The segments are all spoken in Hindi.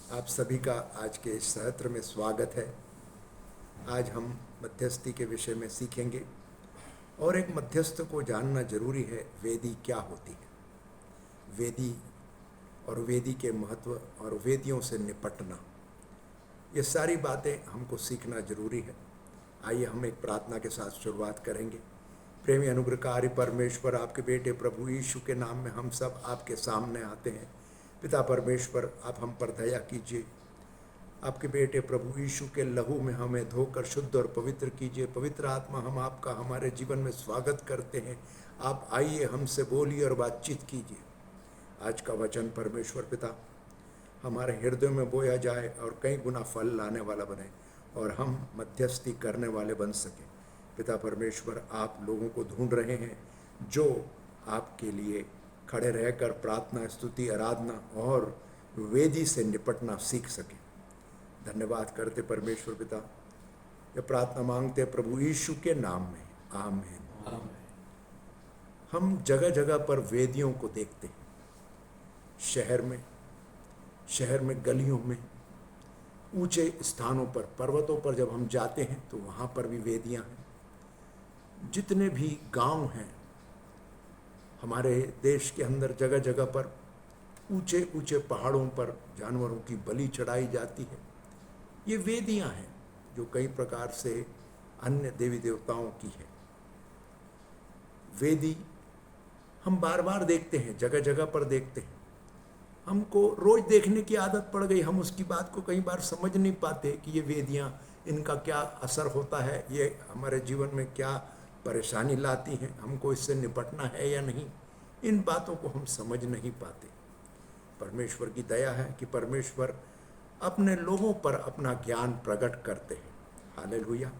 आप सभी का आज के इस सत्र में स्वागत है। आज हम मध्यस्थी के विषय में सीखेंगे और एक मध्यस्थ को जानना जरूरी है, वेदी क्या होती है, वेदी और वेदी के महत्व और वेदियों से निपटना, ये सारी बातें हमको सीखना जरूरी है। आइए हम एक प्रार्थना के साथ शुरुआत करेंगे। प्रेमी अनुग्रहकारी परमेश्वर, आपके बेटे प्रभु यीशु के नाम में हम सब आपके सामने आते हैं। पिता परमेश्वर, आप हम पर दया कीजिए। आपके बेटे प्रभु यीशु के लहू में हमें धोकर शुद्ध और पवित्र कीजिए। पवित्र आत्मा, हम आपका हमारे जीवन में स्वागत करते हैं। आप आइए, हमसे बोलिए और बातचीत कीजिए। आज का वचन परमेश्वर पिता हमारे हृदय में बोया जाए और कई गुना फल लाने वाला बने और हम मध्यस्थी करने वाले बन सकें। पिता परमेश्वर, आप लोगों को ढूंढ रहे हैं जो आपके लिए खड़े रहकर प्रार्थना, स्तुति, आराधना और वेदी से निपटना सीख सके। धन्यवाद करते परमेश्वर पिता, ये प्रार्थना मांगते प्रभु यीशु के नाम में, आमीन। हम जगह जगह पर वेदियों को देखते हैं। शहर में गलियों में, ऊंचे स्थानों पर, पर्वतों पर जब हम जाते हैं तो वहाँ पर भी वेदियाँ हैं। जितने भी गांव हैं हमारे देश के अंदर, जगह जगह पर ऊंचे ऊंचे पहाड़ों पर जानवरों की बलि चढ़ाई जाती है। ये वेदियां हैं जो कई प्रकार से अन्य देवी देवताओं की है। वेदी हम बार बार देखते हैं, जगह जगह पर देखते हैं। हमको रोज देखने की आदत पड़ गई, हम उसकी बात को कई बार समझ नहीं पाते कि ये वेदियां, इनका क्या असर होता है, ये हमारे जीवन में क्या परेशानी लाती हैं, हमको इससे निपटना है या नहीं, इन बातों को हम समझ नहीं पाते। परमेश्वर की दया है कि परमेश्वर अपने लोगों पर अपना ज्ञान प्रकट करते हैं। हालेलुया।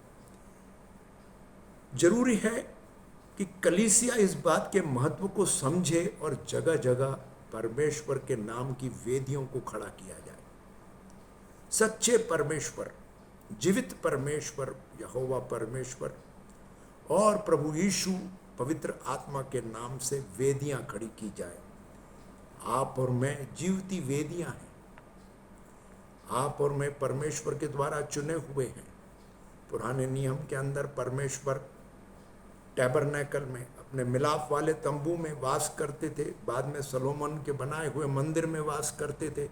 जरूरी है कि कलीसिया इस बात के महत्व को समझे और जगह जगह परमेश्वर के नाम की वेदियों को खड़ा किया जाए। सच्चे परमेश्वर, जीवित परमेश्वर यहोवा परमेश्वर और प्रभु यीशु पवित्र आत्मा के नाम से वेदियां खड़ी की जाए। आप और मैं जीवती वेदियां हैं। आप और मैं परमेश्वर के द्वारा चुने हुए हैं। पुराने नियम के अंदर परमेश्वर टैबरनेकल में, अपने मिलाप वाले तंबू में वास करते थे। बाद में सलोमन के बनाए हुए मंदिर में वास करते थे।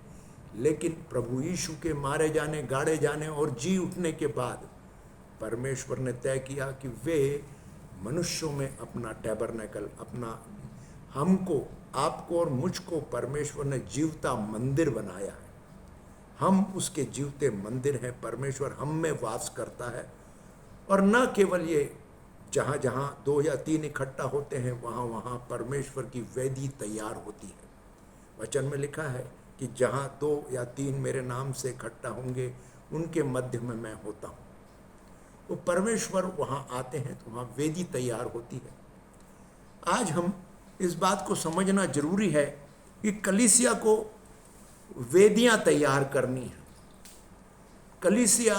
लेकिन प्रभु यीशु के मारे जाने, गाड़े जाने और जी उठने के बाद परमेश्वर ने तय किया कि वे मनुष्यों में अपना टैबरनेकल, अपना, हमको, आपको और मुझको परमेश्वर ने जीवता मंदिर बनाया है। हम उसके जीवते मंदिर हैं। परमेश्वर हम में वास करता है। और न केवल ये, जहाँ जहाँ 2 या 3 इकट्ठा होते हैं वहाँ वहाँ परमेश्वर की वेदी तैयार होती है। वचन में लिखा है कि जहाँ 2 या 3 मेरे नाम से इकट्ठा होंगे उनके मध्य में मैं होता हूँ। तो परमेश्वर वहाँ आते हैं तो वहाँ वेदी तैयार होती है। आज हम इस बात को समझना जरूरी है कि कलीसिया को वेदियां तैयार करनी है। कलीसिया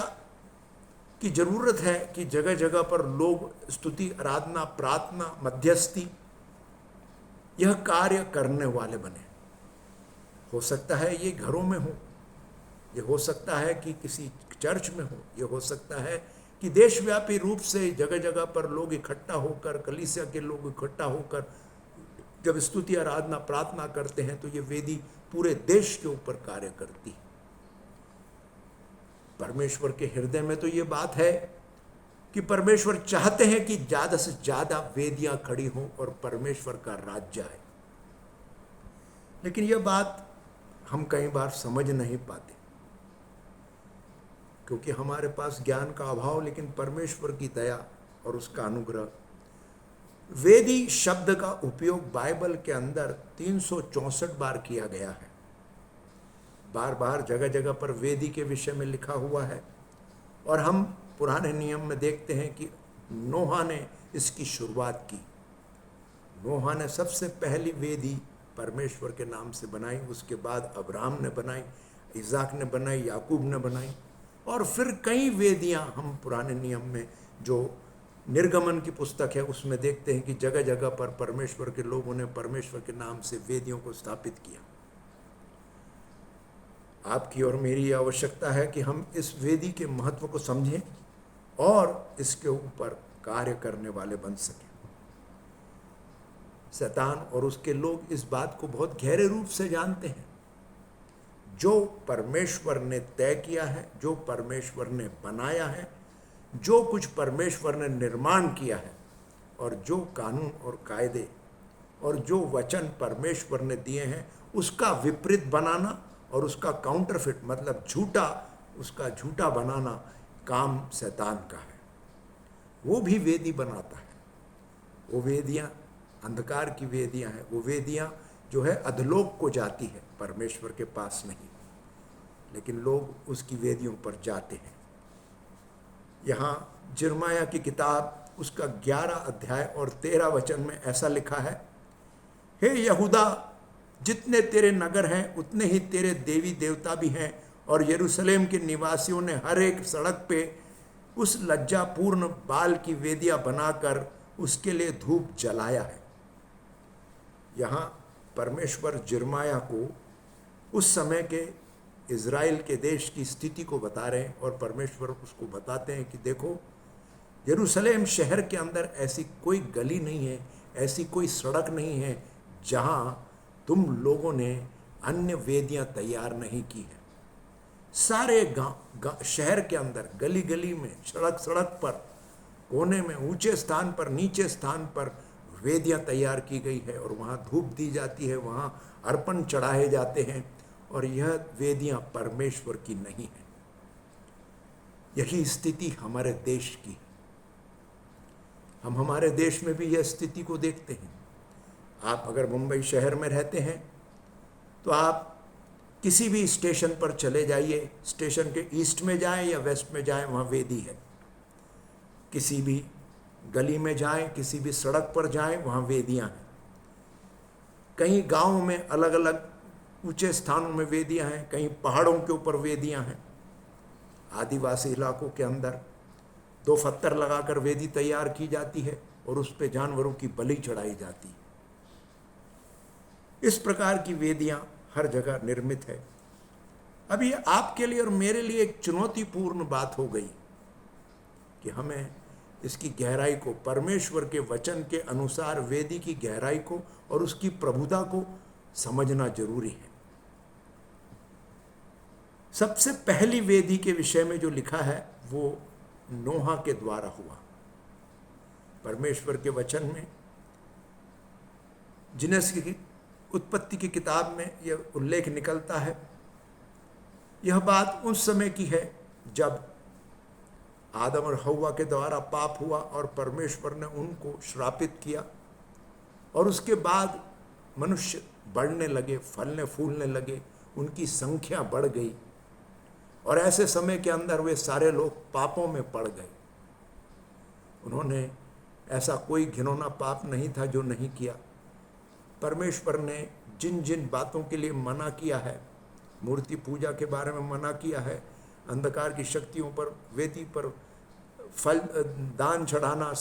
की जरूरत है कि जगह जगह पर लोग स्तुति, आराधना, प्रार्थना, मध्यस्थी, यह कार्य करने वाले बने। हो सकता है ये घरों में हो, ये हो सकता है कि किसी चर्च में हो, ये हो सकता है कि देशव्यापी रूप से जगह जगह पर लोग इकट्ठा होकर, कलीसिया के लोग इकट्ठा होकर जब स्तुति, आराधना, प्रार्थना करते हैं तो ये वेदी पूरे देश के ऊपर कार्य करती है। परमेश्वर के हृदय में तो ये बात है कि परमेश्वर चाहते हैं कि ज्यादा से ज्यादा वेदियां खड़ी हों और परमेश्वर का राज्य आए। लेकिन यह बात हम कई बार समझ नहीं पाते क्योंकि हमारे पास ज्ञान का अभाव। लेकिन परमेश्वर की दया और उसका अनुग्रह, वेदी शब्द का उपयोग बाइबल के अंदर 364 बार किया गया है। बार बार जगह जगह पर वेदी के विषय में लिखा हुआ है। और हम पुराने नियम में देखते हैं कि नोहा ने इसकी शुरुआत की। नोहा ने सबसे पहली वेदी परमेश्वर के नाम से बनाई। उसके बाद अब्राहम ने बनाई, इसाक ने बनाई, याकूब ने बनाई। और फिर कई वेदियां हम पुराने नियम में, जो निर्गमन की पुस्तक है उसमें देखते हैं कि जगह जगह पर परमेश्वर के लोगों ने परमेश्वर के नाम से वेदियों को स्थापित किया। आपकी और मेरी आवश्यकता है कि हम इस वेदी के महत्व को समझें और इसके ऊपर कार्य करने वाले बन सकें। शैतान और उसके लोग इस बात को बहुत गहरे रूप से जानते हैं। जो परमेश्वर ने तय किया है, जो परमेश्वर ने बनाया है, जो कुछ परमेश्वर ने निर्माण किया है, और जो कानून और कायदे और जो वचन परमेश्वर ने दिए हैं, उसका विपरीत बनाना और उसका काउंटरफिट मतलब झूठा, उसका झूठा बनाना काम शैतान का है। वो भी वेदी बनाता है। वो वेदियां अंधकार की वेदियां हैं। वो वेदियां जो है अधलोक को जाती है, परमेश्वर के पास नहीं, लेकिन लोग उसकी वेदियों पर जाते हैं। यहाँ यिर्मयाह की किताब उसका 11 अध्याय और 13 वचन में ऐसा लिखा है, हे यहूदा, जितने तेरे नगर हैं उतने ही तेरे देवी देवता भी हैं, और यरूशलेम के निवासियों ने हर एक सड़क पे उस लज्जापूर्ण बाल की वेदियां बनाकर उसके लिए धूप जलाया है। यहाँ परमेश्वर यिर्मयाह को उस समय के इज़राइल के देश की स्थिति को बता रहे हैं, और परमेश्वर उसको बताते हैं कि देखो, यरूशलेम शहर के अंदर ऐसी कोई गली नहीं है, ऐसी कोई सड़क नहीं है जहाँ तुम लोगों ने अन्य वेदियां तैयार नहीं की है। सारे गांव शहर के अंदर, गली गली में, सड़क सड़क पर, कोने में, ऊंचे स्थान पर, नीचे स्थान पर वेदियां तैयार की गई है, और वहाँ धूप दी जाती है, वहाँ अर्पण चढ़ाए जाते हैं, और यह वेदियां परमेश्वर की नहीं है। यही स्थिति हमारे देश की है। हम हमारे देश में भी यह स्थिति को देखते हैं। आप अगर मुंबई शहर में रहते हैं तो आप किसी भी स्टेशन पर चले जाइए, स्टेशन के ईस्ट में जाएं या वेस्ट में जाएं, वहाँ वेदी है। किसी भी गली में जाएं, किसी भी सड़क पर जाएं, वहाँ वेदियां हैं। कहीं गांव में अलग अलग ऊंचे स्थानों में वेदियां हैं, कहीं पहाड़ों के ऊपर वेदियां हैं। आदिवासी इलाकों के अंदर 2 पत्थर लगाकर वेदी तैयार की जाती है और उस पे जानवरों की बलि चढ़ाई जाती है। इस प्रकार की वेदियां हर जगह निर्मित है। अब ये आपके लिए और मेरे लिए एक चुनौतीपूर्ण बात हो गई कि हमें इसकी गहराई को, परमेश्वर के वचन के अनुसार वेदी की गहराई को और उसकी प्रभुता को समझना जरूरी है। सबसे पहली वेदी के विषय में जो लिखा है वो नोहा के द्वारा हुआ। परमेश्वर के वचन में जिनस की उत्पत्ति की किताब में यह उल्लेख निकलता है। यह बात उस समय की है जब आदम और हव्वा के द्वारा पाप हुआ और परमेश्वर ने उनको श्रापित किया, और उसके बाद मनुष्य बढ़ने लगे, फलने फूलने लगे, उनकी संख्या बढ़ गई, और ऐसे समय के अंदर वे सारे लोग पापों में पड़ गए। उन्होंने ऐसा कोई घिनौना पाप नहीं था जो नहीं किया। परमेश्वर ने जिन जिन बातों के लिए मना किया है, मूर्ति पूजा के बारे में मना किया है, अंधकार की शक्तियों पर, वेदी पर फल दान चढ़ाना,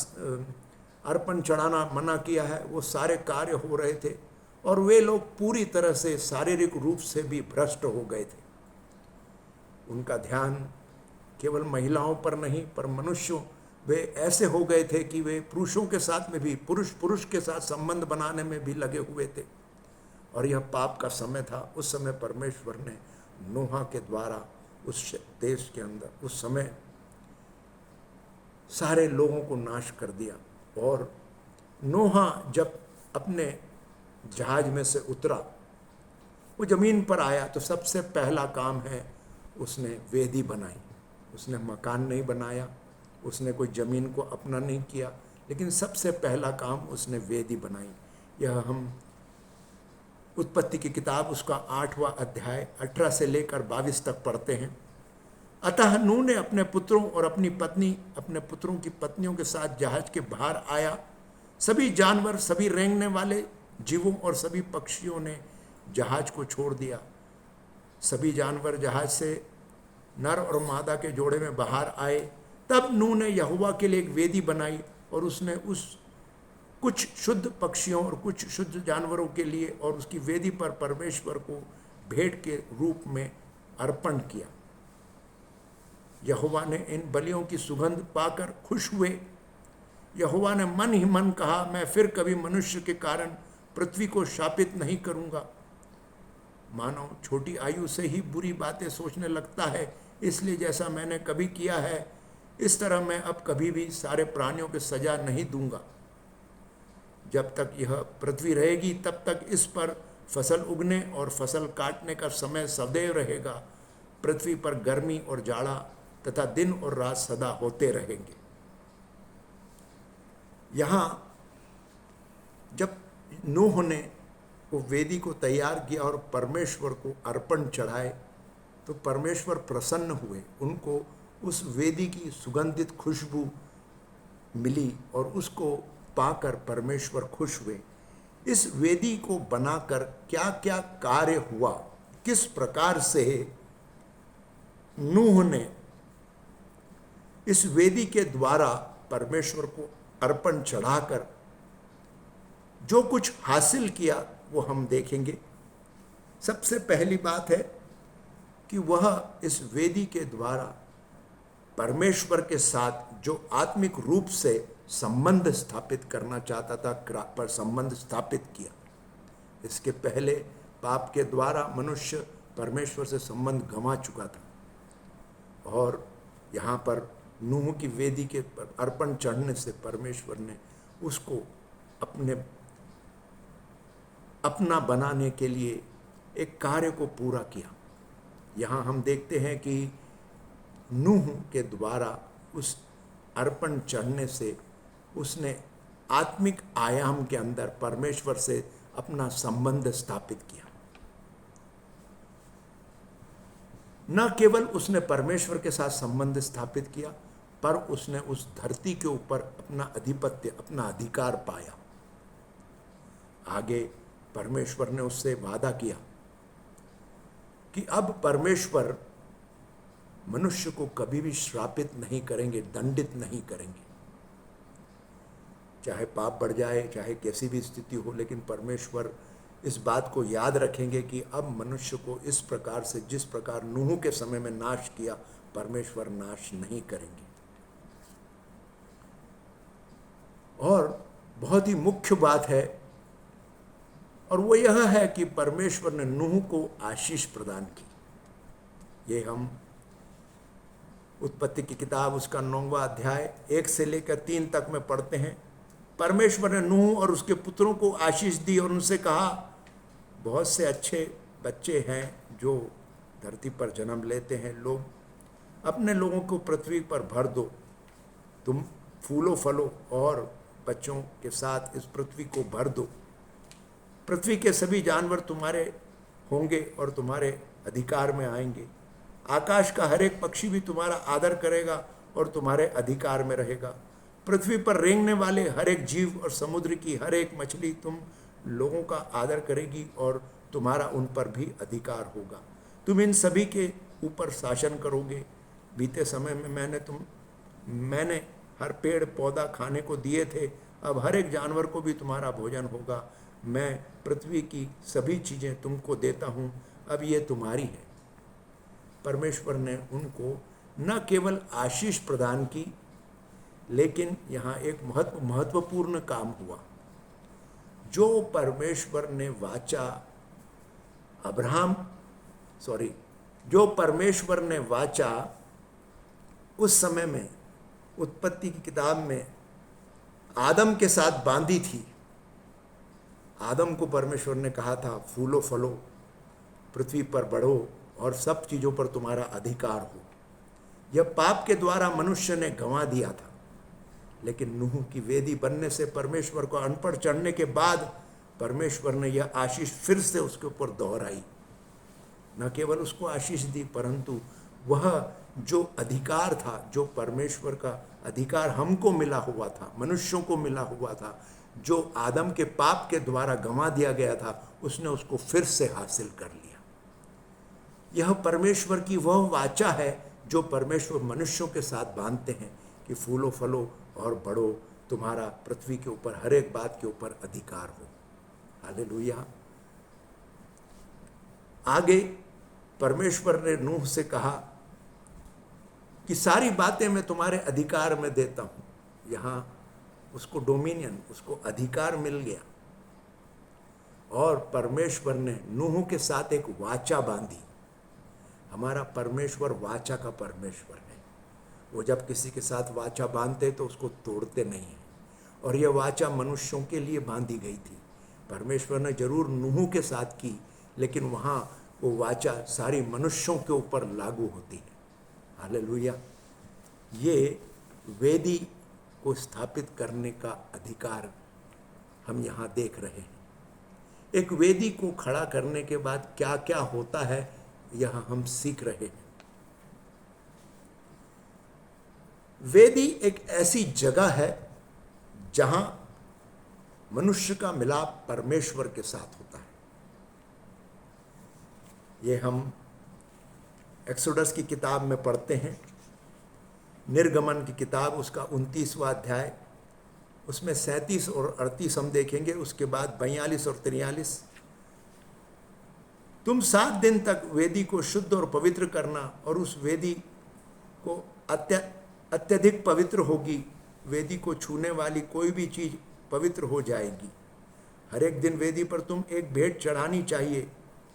अर्पण चढ़ाना मना किया है, वो सारे कार्य हो रहे थे, और वे लोग पूरी तरह से शारीरिक रूप से भी भ्रष्ट हो गए थे। उनका ध्यान केवल महिलाओं पर नहीं, पर मनुष्यों, वे ऐसे हो गए थे कि वे पुरुषों के साथ में भी, पुरुष पुरुष के साथ संबंध बनाने में भी लगे हुए थे, और यह पाप का समय था। उस समय परमेश्वर ने नोहा के द्वारा उस देश के अंदर उस समय सारे लोगों को नाश कर दिया। और नोहा जब अपने जहाज में से उतरा, वो जमीन पर आया, तो सबसे पहला काम है उसने वेदी बनाई। उसने मकान नहीं बनाया, उसने कोई ज़मीन को अपना नहीं किया, लेकिन सबसे पहला काम उसने वेदी बनाई। यह हम उत्पत्ति की किताब उसका 8वां अध्याय 18 से लेकर 22 तक पढ़ते हैं। अतः नूह ने अपने पुत्रों और अपनी पत्नी, अपने पुत्रों की पत्नियों के साथ जहाज के बाहर आया। सभी जानवर, सभी रेंगने वाले जीवों और सभी पक्षियों ने जहाज को छोड़ दिया। सभी जानवर जहाज से नर और मादा के जोड़े में बाहर आए। तब नूह ने यहोवा के लिए एक वेदी बनाई, और उसने उस कुछ शुद्ध पक्षियों और कुछ शुद्ध जानवरों के लिए और उसकी वेदी पर परमेश्वर को भेंट के रूप में अर्पण किया। यहोवा ने इन बलियों की सुगंध पाकर खुश हुए। यहोवा ने मन ही मन कहा, मैं फिर कभी मनुष्य के कारण पृथ्वी को शापित नहीं करूंगा। मानव छोटी आयु से ही बुरी बातें सोचने लगता है, इसलिए जैसा मैंने कभी किया है इस तरह मैं अब कभी भी सारे प्राणियों को सजा नहीं दूंगा। जब तक यह पृथ्वी रहेगी तब तक इस पर फसल उगने और फसल काटने का समय सदैव रहेगा। पृथ्वी पर गर्मी और जाड़ा तथा दिन और रात सदा होते रहेंगे। यहाँ जब नूह ने वो वेदी को तैयार किया और परमेश्वर को अर्पण चढ़ाए तो परमेश्वर प्रसन्न हुए। उनको उस वेदी की सुगंधित खुशबू मिली और उसको पाकर परमेश्वर खुश हुए। इस वेदी को बनाकर क्या क्या कार्य हुआ, किस प्रकार से नूह ने इस वेदी के द्वारा परमेश्वर को अर्पण चढ़ाकर जो कुछ हासिल किया वो हम देखेंगे। सबसे पहली बात है कि वह इस वेदी के द्वारा परमेश्वर के साथ जो आत्मिक रूप से संबंध स्थापित करना चाहता था, पर संबंध स्थापित किया। इसके पहले पाप के द्वारा मनुष्य परमेश्वर से संबंध गंवा चुका था और यहाँ पर नूह की वेदी के अर्पण चढ़ने से परमेश्वर ने उसको अपना बनाने के लिए एक कार्य को पूरा किया। यहाँ हम देखते हैं कि नूह के द्वारा उस अर्पण चढ़ने से उसने आत्मिक आयाम के अंदर परमेश्वर से अपना संबंध स्थापित किया। न केवल उसने परमेश्वर के साथ संबंध स्थापित किया, पर उसने उस धरती के ऊपर अपना आधिपत्य, अपना अधिकार पाया। आगे परमेश्वर ने उससे वादा किया कि अब परमेश्वर मनुष्य को कभी भी श्रापित नहीं करेंगे, दंडित नहीं करेंगे। चाहे पाप बढ़ जाए, चाहे कैसी भी स्थिति हो, लेकिन परमेश्वर इस बात को याद रखेंगे कि अब मनुष्य को इस प्रकार से, जिस प्रकार नूह के समय में नाश किया, परमेश्वर नाश नहीं करेंगे। और बहुत ही मुख्य बात है और वो यह है कि परमेश्वर ने नूह को आशीष प्रदान की। ये हम उत्पत्ति की किताब उसका 9वां अध्याय 1 से लेकर 3 तक में पढ़ते हैं। परमेश्वर ने नूह और उसके पुत्रों को आशीष दी और उनसे कहा, बहुत से अच्छे बच्चे हैं जो धरती पर जन्म लेते हैं, लोग अपने लोगों को पृथ्वी पर भर दो। तुम फूलो फलो और बच्चों के साथ इस पृथ्वी को भर दो। पृथ्वी के सभी जानवर तुम्हारे होंगे और तुम्हारे अधिकार में आएंगे। आकाश का हर एक पक्षी भी तुम्हारा आदर करेगा और तुम्हारे अधिकार में रहेगा। पृथ्वी पर रेंगने वाले हर एक जीव और समुद्र की हर एक मछली तुम लोगों का आदर करेगी और तुम्हारा उन पर भी अधिकार होगा। तुम इन सभी के ऊपर शासन करोगे। बीते समय में मैंने हर पेड़ पौधा खाने को दिए थे, अब हर एक जानवर को भी तुम्हारा भोजन होगा। मैं पृथ्वी की सभी चीज़ें तुमको देता हूँ, अब ये तुम्हारी है। परमेश्वर ने उनको न केवल आशीष प्रदान की, लेकिन यहाँ एक महत्वपूर्ण काम हुआ। जो परमेश्वर ने वाचा उस समय में उत्पत्ति की किताब में आदम के साथ बांधी थी। आदम को परमेश्वर ने कहा था, फूलो फलो, पृथ्वी पर बढ़ो और सब चीज़ों पर तुम्हारा अधिकार हो। यह पाप के द्वारा मनुष्य ने गंवा दिया था, लेकिन नूह की वेदी बनने से परमेश्वर को अनपढ़ चढ़ने के बाद परमेश्वर ने यह आशीष फिर से उसके ऊपर दोहराई। न केवल उसको आशीष दी, परंतु वह जो अधिकार था, जो परमेश्वर का अधिकार हमको मिला हुआ था, मनुष्यों को मिला हुआ था, जो आदम के पाप के द्वारा गंवा दिया गया था, उसने उसको फिर से हासिल कर लिया। यह परमेश्वर की वह वाचा है जो परमेश्वर मनुष्यों के साथ बांधते हैं कि फूलो फलो और बढ़ो, तुम्हारा पृथ्वी के ऊपर हर एक बात के ऊपर अधिकार हो। हालेलुया। आगे परमेश्वर ने नूह से कहा कि सारी बातें मैं तुम्हारे अधिकार में देता हूं। यहां उसको डोमिनियन, उसको अधिकार मिल गया। और परमेश्वर ने नूह के साथ एक वाचा बांधी। हमारा परमेश्वर वाचा का परमेश्वर है। वो जब किसी के साथ वाचा बांधते तो उसको तोड़ते नहीं हैं। और यह वाचा मनुष्यों के लिए बांधी गई थी। परमेश्वर ने जरूर नूह के साथ की, लेकिन वहाँ वो वाचा सारी मनुष्यों के ऊपर लागू होती है। हालेलुया। ये वेदी को स्थापित करने का अधिकार हम यहाँ देख रहे हैं। एक वेदी को खड़ा करने के बाद क्या क्या होता है, यह हम सीख रहे हैं। वेदी एक ऐसी जगह है जहां मनुष्य का मिलाप परमेश्वर के साथ होता है। ये हम एक्सोडस की किताब में पढ़ते हैं, निर्गमन की किताब, उसका 29वां अध्याय, उसमें 37 और 38 हम देखेंगे। उसके बाद 42 और 43। तुम 7 दिन तक वेदी को शुद्ध और पवित्र करना, और उस वेदी को अत्यधिक पवित्र होगी। वेदी को छूने वाली कोई भी चीज पवित्र हो जाएगी। हर एक दिन वेदी पर तुम एक भेंट चढ़ानी चाहिए।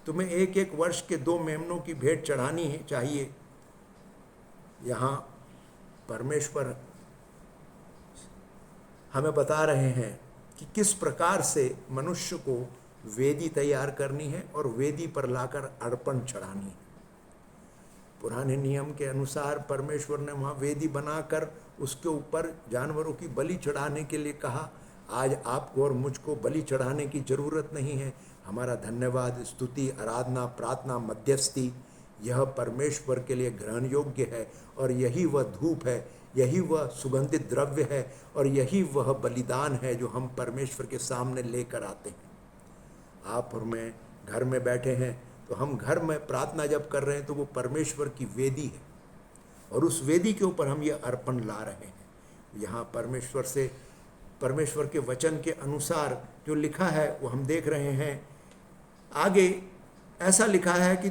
तुम्हें 1-1 वर्ष के 2 मेमनों की भेंट चढ़ानी है चाहिए। यहाँ परमेश्वर हमें बता रहे हैं कि किस प्रकार से मनुष्य को वेदी तैयार करनी है और वेदी पर लाकर अर्पण चढ़ानी है। पुराने नियम के अनुसार परमेश्वर ने वहाँ वेदी बनाकर उसके ऊपर जानवरों की बलि चढ़ाने के लिए कहा। आज आपको और मुझको बलि चढ़ाने की जरूरत नहीं है। हमारा धन्यवाद, स्तुति, आराधना, प्रार्थना, मध्यस्थी, यह परमेश्वर के लिए ग्रहण योग्य है। और यही वह धूप है, यही वह सुगंधित द्रव्य है, और यही वह बलिदान है जो हम परमेश्वर के सामने लेकर आते हैं। आप और मैं घर में बैठे हैं तो हम घर में प्रार्थना जब कर रहे हैं तो वो परमेश्वर की वेदी है, और उस वेदी के ऊपर हम ये अर्पण ला रहे हैं। यहाँ परमेश्वर के वचन के अनुसार जो लिखा है वो हम देख रहे हैं। आगे ऐसा लिखा है कि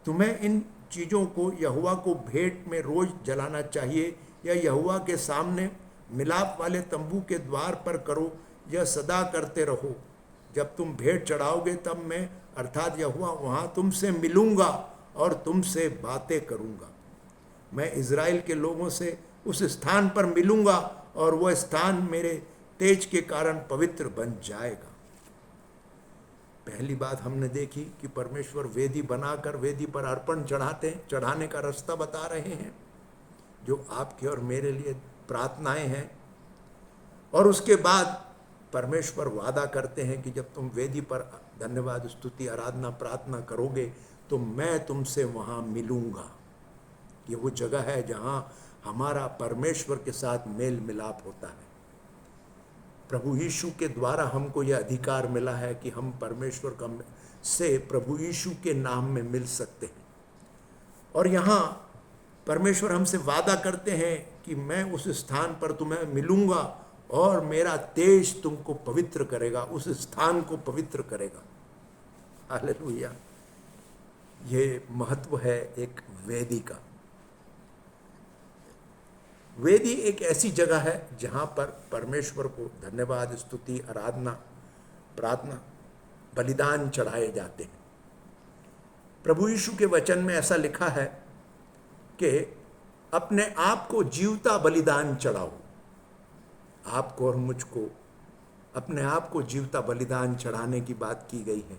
तुम्हें इन चीज़ों को यहोवा को भेंट में रोज जलाना चाहिए, या यहोवा के सामने मिलाप वाले तंबू के द्वार पर करो, यह सदा करते रहो। जब तुम भेंट चढ़ाओगे तब मैं अर्थात यहोवा वहाँ तुमसे मिलूंगा और तुमसे बातें करूँगा। मैं इज़राइल के लोगों से उस स्थान पर मिलूंगा और वह स्थान मेरे तेज के कारण पवित्र बन जाएगा। पहली बात हमने देखी कि परमेश्वर वेदी बनाकर वेदी पर अर्पण चढ़ाने का रास्ता बता रहे हैं, जो आपके और मेरे लिए प्रार्थनाएं हैं। और उसके बाद परमेश्वर वादा करते हैं कि जब तुम वेदी पर धन्यवाद, स्तुति, आराधना, प्रार्थना करोगे तो मैं तुमसे वहाँ मिलूंगा। ये वो जगह है जहाँ हमारा परमेश्वर के साथ मेल मिलाप होता है। प्रभु यीशु के द्वारा हमको यह अधिकार मिला है कि हम परमेश्वर से प्रभु यीशु के नाम में मिल सकते हैं। और यहाँ परमेश्वर हमसे वादा करते हैं कि मैं उस स्थान पर तुम्हें मिलूंगा और मेरा तेज तुमको पवित्र करेगा, उस स्थान को पवित्र करेगा। हालेलुया। ये महत्व है एक वेदी का। वेदी एक ऐसी जगह है जहाँ पर परमेश्वर को धन्यवाद, स्तुति, आराधना, प्रार्थना, बलिदान चढ़ाए जाते हैं। प्रभु यीशु के वचन में ऐसा लिखा है कि अपने आप को जीवता बलिदान चढ़ाओ। आपको और मुझको अपने आप को जीवता बलिदान चढ़ाने की बात की गई है।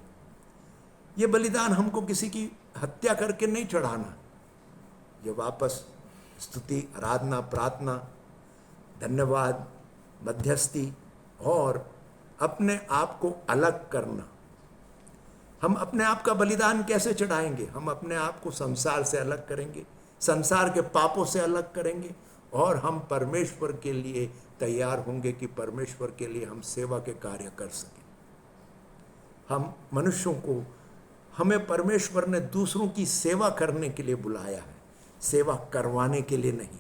ये बलिदान हमको किसी की हत्या करके नहीं चढ़ाना। ये वापस स्तुति, आराधना, प्रार्थना, धन्यवाद, मध्यस्थी और अपने आप को अलग करना। हम अपने आप का बलिदान कैसे चढ़ाएंगे? हम अपने आप को संसार से अलग करेंगे, संसार के पापों से अलग करेंगे, और हम परमेश्वर के लिए तैयार होंगे कि परमेश्वर के लिए हम सेवा के कार्य कर सकें। हम मनुष्यों को, हमें परमेश्वर ने दूसरों की सेवा करने के लिए बुलाया है, सेवा करवाने के लिए नहीं।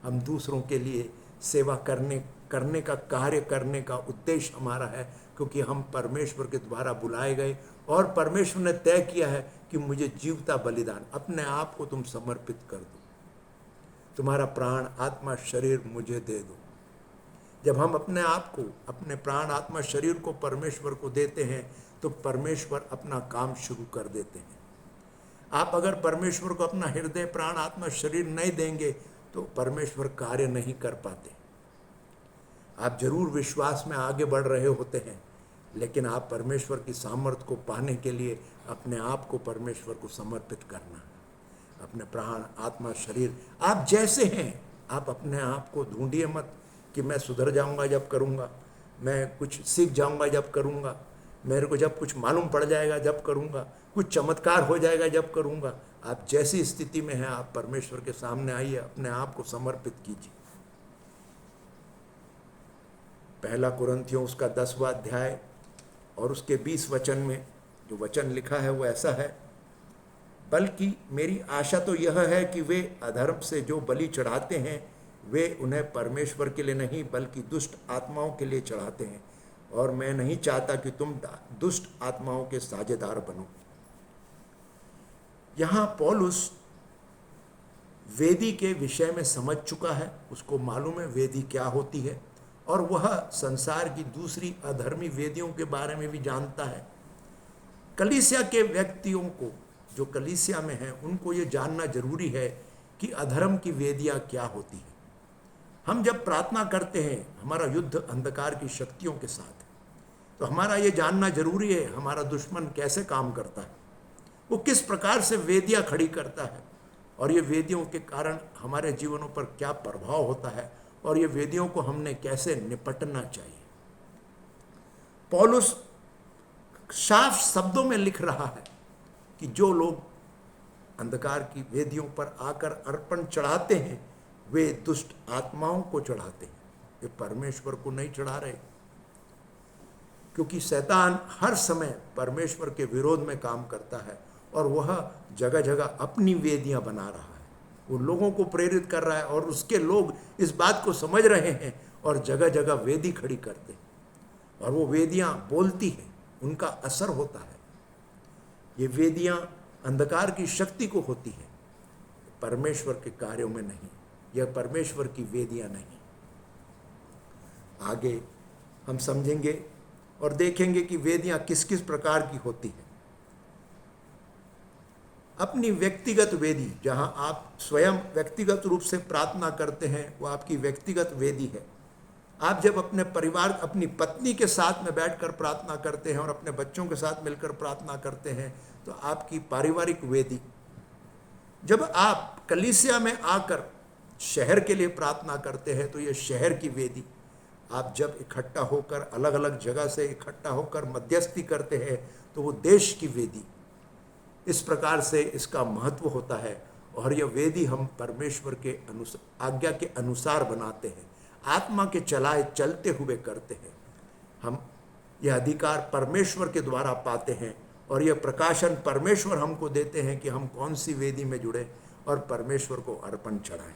हम दूसरों के लिए सेवा करने करने का, कार्य करने का उद्देश्य हमारा है, क्योंकि हम परमेश्वर के द्वारा बुलाए गए और परमेश्वर ने तय किया है कि मुझे जीवता बलिदान, अपने आप को तुम समर्पित कर दो, तुम्हारा प्राण आत्मा शरीर मुझे दे दो। जब हम अपने आप को, अपने प्राण आत्मा शरीर को परमेश्वर को देते हैं तो परमेश्वर अपना काम शुरू कर देते हैं। आप अगर परमेश्वर को अपना हृदय, प्राण, आत्मा, शरीर नहीं देंगे तो परमेश्वर कार्य नहीं कर पाते। आप जरूर विश्वास में आगे बढ़ रहे होते हैं, लेकिन आप परमेश्वर की सामर्थ्य को पाने के लिए अपने आप को परमेश्वर को समर्पित करना, अपने प्राण, आत्मा, शरीर, आप जैसे हैं, आप अपने आप को ढूंढिए मत कि मैं सुधर जाऊंगा जब करूंगा, मैं कुछ सीख जाऊंगा जब करूंगा, मेरे को जब कुछ मालूम पड़ जाएगा जब करूंगा, कुछ चमत्कार हो जाएगा जब करूंगा। आप जैसी स्थिति में हैं, आप परमेश्वर के सामने आइए, अपने आप को समर्पित कीजिए। पहला कुरिन्थियों उसका 10वां अध्याय और उसके 20 वचन में जो वचन लिखा है वो ऐसा है, बल्कि मेरी आशा तो यह है कि वे अधर्म से जो बलि चढ़ाते हैं वे उन्हें परमेश्वर के लिए नहीं बल्कि दुष्ट आत्माओं के लिए चढ़ाते हैं, और मैं नहीं चाहता कि तुम दुष्ट आत्माओं के साझेदार बनो। यहाँ पौलुस वेदी के विषय में समझ चुका है, उसको मालूम है वेदी क्या होती है, और वह संसार की दूसरी अधर्मी वेदियों के बारे में भी जानता है। कलीसिया के व्यक्तियों को, जो कलीसिया में हैं, उनको ये जानना जरूरी है कि अधर्म की वेदियां क्या होती है। हम जब प्रार्थना करते हैं, हमारा युद्ध अंधकार की शक्तियों के साथ है, तो हमारा ये जानना जरूरी है हमारा दुश्मन कैसे काम करता है, वो किस प्रकार से वेदियां खड़ी करता है, और ये वेदियों के कारण हमारे जीवनों पर क्या प्रभाव होता है, और ये वेदियों को हमने कैसे निपटना चाहिए। पौलुस साफ शब्दों में लिख रहा है कि जो लोग अंधकार की वेदियों पर आकर अर्पण चढ़ाते हैं वे दुष्ट आत्माओं को चढ़ाते हैं, वे परमेश्वर को नहीं चढ़ा रहे, क्योंकि शैतान हर समय परमेश्वर के विरोध में काम करता है और वह जगह जगह अपनी वेदियां बना रहा है। वो लोगों को प्रेरित कर रहा है और उसके लोग इस बात को समझ रहे हैं और जगह जगह वेदी खड़ी करते हैं, और वो वेदियां बोलती हैं, उनका असर होता है। ये वेदियां अंधकार की शक्ति को होती है, परमेश्वर के कार्यों में नहीं। यह परमेश्वर की वेदियां नहीं। आगे हम समझेंगे और देखेंगे कि वेदियां किस किस प्रकार की होती है। अपनी व्यक्तिगत वेदी, जहां आप स्वयं व्यक्तिगत रूप से प्रार्थना करते हैं, वो आपकी व्यक्तिगत वेदी है। आप जब अपने परिवार, अपनी पत्नी के साथ में बैठकर प्रार्थना करते हैं और अपने बच्चों के साथ मिलकर प्रार्थना करते हैं, तो आपकी पारिवारिक वेदी। जब आप कलीसिया में आकर शहर के लिए प्रार्थना करते हैं तो ये शहर की वेदी। आप जब इकट्ठा होकर, अलग अलग जगह से इकट्ठा होकर मध्यस्थी करते हैं तो वो देश की वेदी। इस प्रकार से इसका महत्व होता है, और यह वेदी हम परमेश्वर के आज्ञा के अनुसार बनाते हैं, आत्मा के चलाए चलते हुए करते हैं। हम यह अधिकार परमेश्वर के द्वारा पाते हैं, और यह प्रकाशन परमेश्वर हमको देते हैं कि हम कौन सी वेदी में जुड़े और परमेश्वर को अर्पण चढ़ाएं।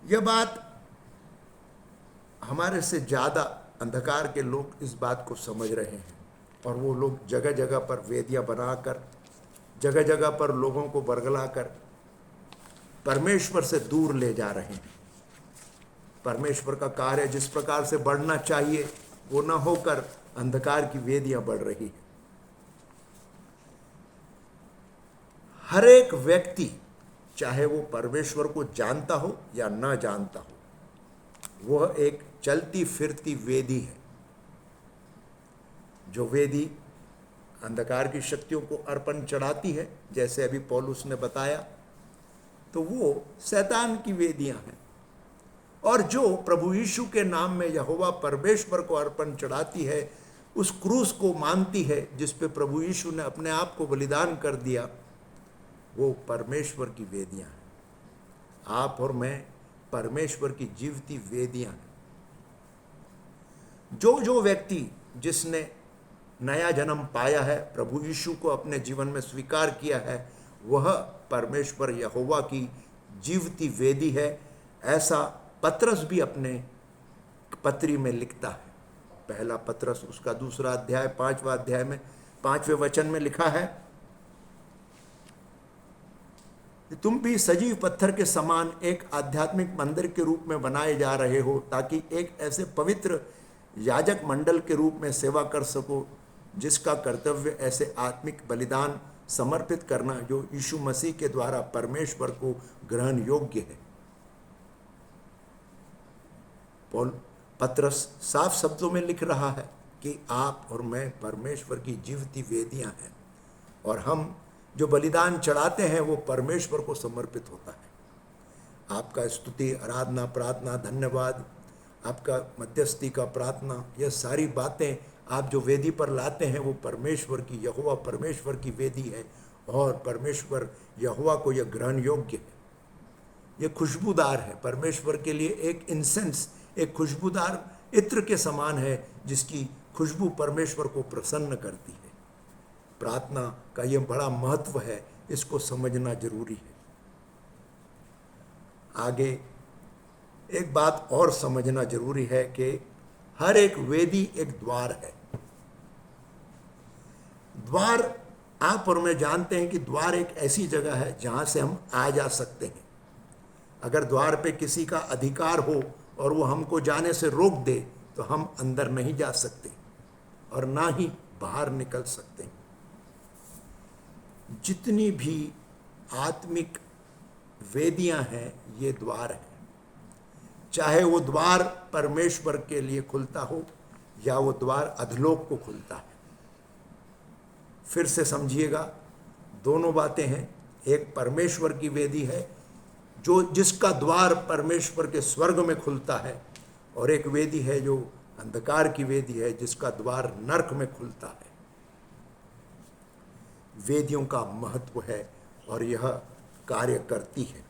यह बात हमारे से ज़्यादा अंधकार के लोग इस बात को समझ रहे हैं, और वो लोग जगह जगह पर वेदियां बनाकर, जगह जगह पर लोगों को बरगलाकर परमेश्वर से दूर ले जा रहे हैं। परमेश्वर का कार्य जिस प्रकार से बढ़ना चाहिए वो न होकर अंधकार की वेदियां बढ़ रही है। हर एक व्यक्ति, चाहे वो परमेश्वर को जानता हो या न जानता हो, वह एक चलती फिरती वेदी है। जो वेदी अंधकार की शक्तियों को अर्पण चढ़ाती है, जैसे अभी पौलुस ने बताया, तो वो शैतान की वेदियां हैं। और जो प्रभु यीशु के नाम में यहोवा परमेश्वर को अर्पण चढ़ाती है, उस क्रूस को मानती है जिस पे प्रभु यीशु ने अपने आप को बलिदान कर दिया, वो परमेश्वर की वेदियां हैं। आप और मैं परमेश्वर की जीवती वेदियां हैं। जो व्यक्ति जिसने नया जन्म पाया है, प्रभु यीशु को अपने जीवन में स्वीकार किया है, वह परमेश्वर यहोवा की जीवती वेदी है। ऐसा पतरस भी अपने पत्री में लिखता है। पहला पतरस उसका 2 अध्याय 5वां अध्याय में 5वें वचन में लिखा है, तुम भी सजीव पत्थर के समान एक आध्यात्मिक मंदिर के रूप में बनाए जा रहे हो, ताकि एक ऐसे पवित्र याजक मंडल के रूप में सेवा कर सको, जिसका कर्तव्य ऐसे आत्मिक बलिदान समर्पित करना जो यीशु मसीह के द्वारा परमेश्वर को ग्रहण योग्य है। पतरस साफ शब्दों में लिख रहा है कि आप और मैं परमेश्वर की जीवती वेदियां हैं, और हम जो बलिदान चढ़ाते हैं वो परमेश्वर को समर्पित होता है। आपका स्तुति, आराधना, प्रार्थना, धन्यवाद, आपका मध्यस्थी का प्रार्थना, यह सारी बातें आप जो वेदी पर लाते हैं वो परमेश्वर की, यहोवा परमेश्वर की वेदी है, और परमेश्वर यहोवा को यह ग्रहण योग्य है। यह खुशबूदार है, परमेश्वर के लिए एक इंसेंस, एक खुशबूदार इत्र के समान है, जिसकी खुशबू परमेश्वर को प्रसन्न करती है। प्रार्थना का यह बड़ा महत्व है, इसको समझना जरूरी है। आगे एक बात और समझना जरूरी है कि हर एक वेदी एक द्वार है। द्वार, आप और मैं जानते हैं कि द्वार एक ऐसी जगह है जहां से हम आ जा सकते हैं। अगर द्वार पे किसी का अधिकार हो और वो हमको जाने से रोक दे तो हम अंदर नहीं जा सकते और ना ही बाहर निकल सकते। जितनी भी आत्मिक वेदियां हैं ये द्वार हैं, चाहे वो द्वार परमेश्वर के लिए खुलता हो या वो द्वार अधलोक को खुलता है। फिर से समझिएगा, दोनों बातें हैं। एक परमेश्वर की वेदी है जो जिसका द्वार परमेश्वर के स्वर्ग में खुलता है, और एक वेदी है जो अंधकार की वेदी है जिसका द्वार नरक में खुलता है। वेदियों का महत्व है और यह कार्य करती है।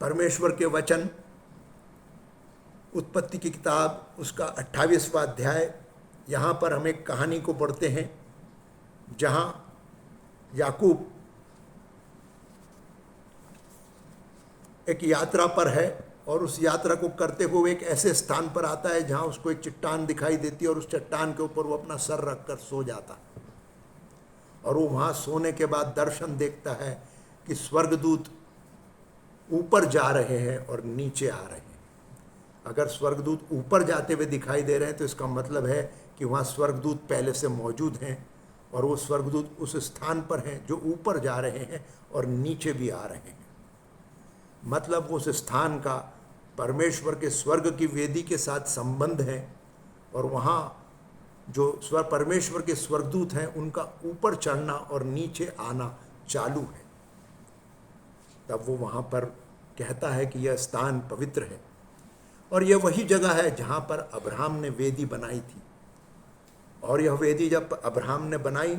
परमेश्वर के वचन, उत्पत्ति की किताब उसका 28वां अध्याय, यहाँ पर हम एक कहानी को पढ़ते हैं जहाँ याकूब एक यात्रा पर है और उस यात्रा को करते हुए एक ऐसे स्थान पर आता है जहाँ उसको एक चट्टान दिखाई देती है और उस चट्टान के ऊपर वो अपना सर रखकर सो जाता है। और वो वहाँ सोने के बाद दर्शन देखता है कि स्वर्गदूत ऊपर जा रहे हैं और नीचे आ रहे हैं। अगर स्वर्गदूत ऊपर जाते हुए दिखाई दे रहे हैं तो इसका मतलब है कि वहाँ स्वर्गदूत पहले से मौजूद हैं और वो स्वर्गदूत उस स्थान पर हैं जो ऊपर जा रहे हैं और नीचे भी आ रहे हैं। मतलब उस स्थान का परमेश्वर के स्वर्ग की वेदी के साथ संबंध है और वहाँ जो परमेश्वर के स्वर्गदूत हैं उनका ऊपर चढ़ना और नीचे आना चालू है। तब वो वहाँ पर कहता है कि यह स्थान पवित्र है और यह वही जगह है जहाँ पर अब्राहम ने वेदी बनाई थी। और यह वेदी जब अब्राहम ने बनाई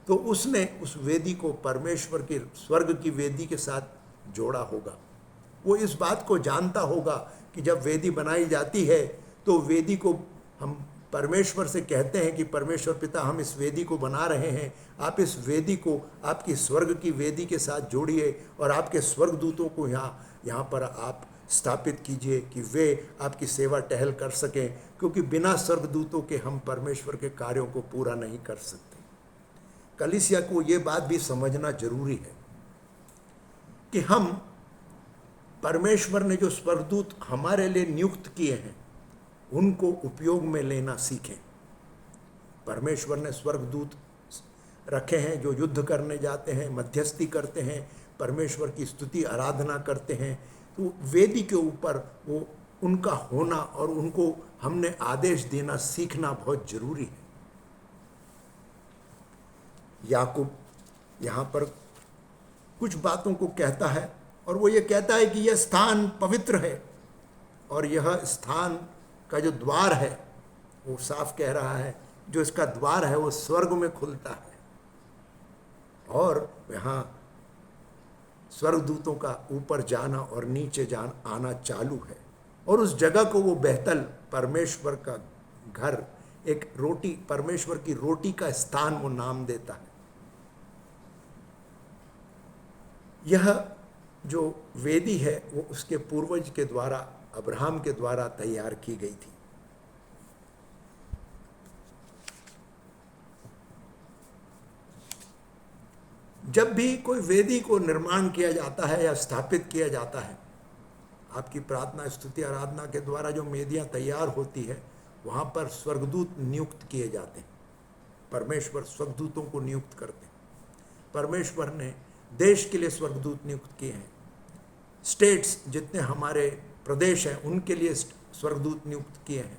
तो उसने उस वेदी को परमेश्वर के स्वर्ग की वेदी के साथ जोड़ा होगा। वो इस बात को जानता होगा कि जब वेदी बनाई जाती है तो वेदी को हम परमेश्वर से कहते हैं कि परमेश्वर पिता, हम इस वेदी को बना रहे हैं, आप इस वेदी को आपकी स्वर्ग की वेदी के साथ जोड़िए और आपके स्वर्गदूतों को यहाँ पर आप स्थापित कीजिए कि वे आपकी सेवा टहल कर सकें, क्योंकि बिना स्वर्गदूतों के हम परमेश्वर के कार्यों को पूरा नहीं कर सकते। कलीसिया को ये बात भी समझना जरूरी है कि हम परमेश्वर ने जो स्वर्गदूत हमारे लिए नियुक्त किए हैं उनको उपयोग में लेना सीखें। परमेश्वर ने स्वर्गदूत रखे हैं जो युद्ध करने जाते हैं, मध्यस्थी करते हैं, परमेश्वर की स्तुति आराधना करते हैं। तो वेदी के ऊपर वो उनका होना और उनको हमने आदेश देना सीखना बहुत जरूरी है। याकूब यहाँ पर कुछ बातों को कहता है और वो ये कहता है कि यह स्थान पवित्र है और यह स्थान का जो द्वार है वो साफ कह रहा है, जो इसका द्वार है वो स्वर्ग में खुलता है और यहाँ स्वर्गदूतों का ऊपर जाना और नीचे आना चालू है। और उस जगह को वो बेहतल परमेश्वर का घर, एक रोटी, परमेश्वर की रोटी का स्थान वो नाम देता है। यह जो वेदी है वो उसके पूर्वज के द्वारा, अब्राहम के द्वारा तैयार की गई थी। जब भी कोई वेदी को निर्माण किया जाता है या स्थापित किया जाता है, आपकी प्रार्थना स्तुति आराधना के द्वारा जो वेदियां तैयार होती है, वहां पर स्वर्गदूत नियुक्त किए जाते हैं। परमेश्वर स्वर्गदूतों को नियुक्त करते हैं। परमेश्वर ने देश के लिए स्वर्गदूत नियुक्त किए हैं। स्टेट्स, जितने हमारे प्रदेश हैं, उनके लिए स्वर्गदूत नियुक्त किए हैं।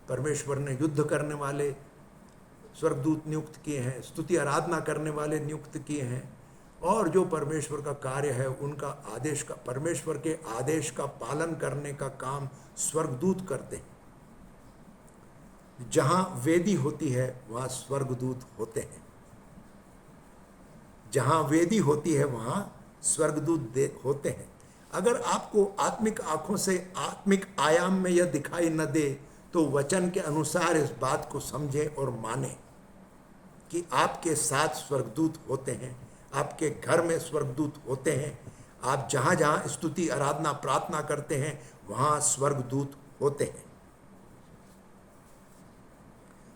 परमेश्वर ने युद्ध करने वाले स्वर्गदूत नियुक्त किए हैं, स्तुति आराधना करने वाले नियुक्त किए हैं, और जो परमेश्वर का कार्य है उनका आदेश का, परमेश्वर के आदेश का पालन करने का काम स्वर्गदूत करते हैं। जहां वेदी होती है वहां स्वर्गदूत होते हैं। जहां वेदी होती है वहां स्वर्गदूत होते हैं। अगर आपको आत्मिक आंखों से आत्मिक आयाम में यह दिखाई न दे तो वचन के अनुसार इस बात को समझे और माने कि आपके साथ स्वर्गदूत होते हैं, आपके घर में स्वर्गदूत होते हैं। आप जहां जहां स्तुति आराधना प्रार्थना करते हैं वहां स्वर्गदूत होते हैं।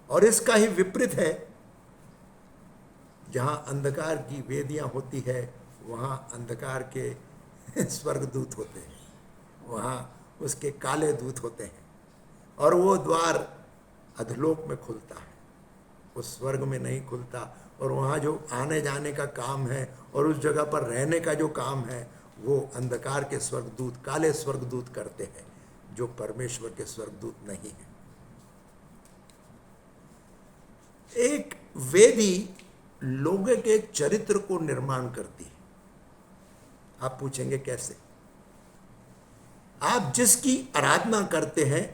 और इसका ही विपरीत है, जहां अंधकार की वेदियां होती है वहां अंधकार के स्वर्गदूत होते हैं, वहां उसके काले दूत होते हैं, और वो द्वार अधलोक में खुलता है, उस स्वर्ग में नहीं खुलता। और वहाँ जो आने जाने का काम है और उस जगह पर रहने का जो काम है वो अंधकार के स्वर्गदूत, काले स्वर्गदूत करते हैं, जो परमेश्वर के स्वर्गदूत नहीं है। एक वेदी लोगों के चरित्र को निर्माण करती है। आप पूछेंगे कैसे? आप जिसकी आराधना करते हैं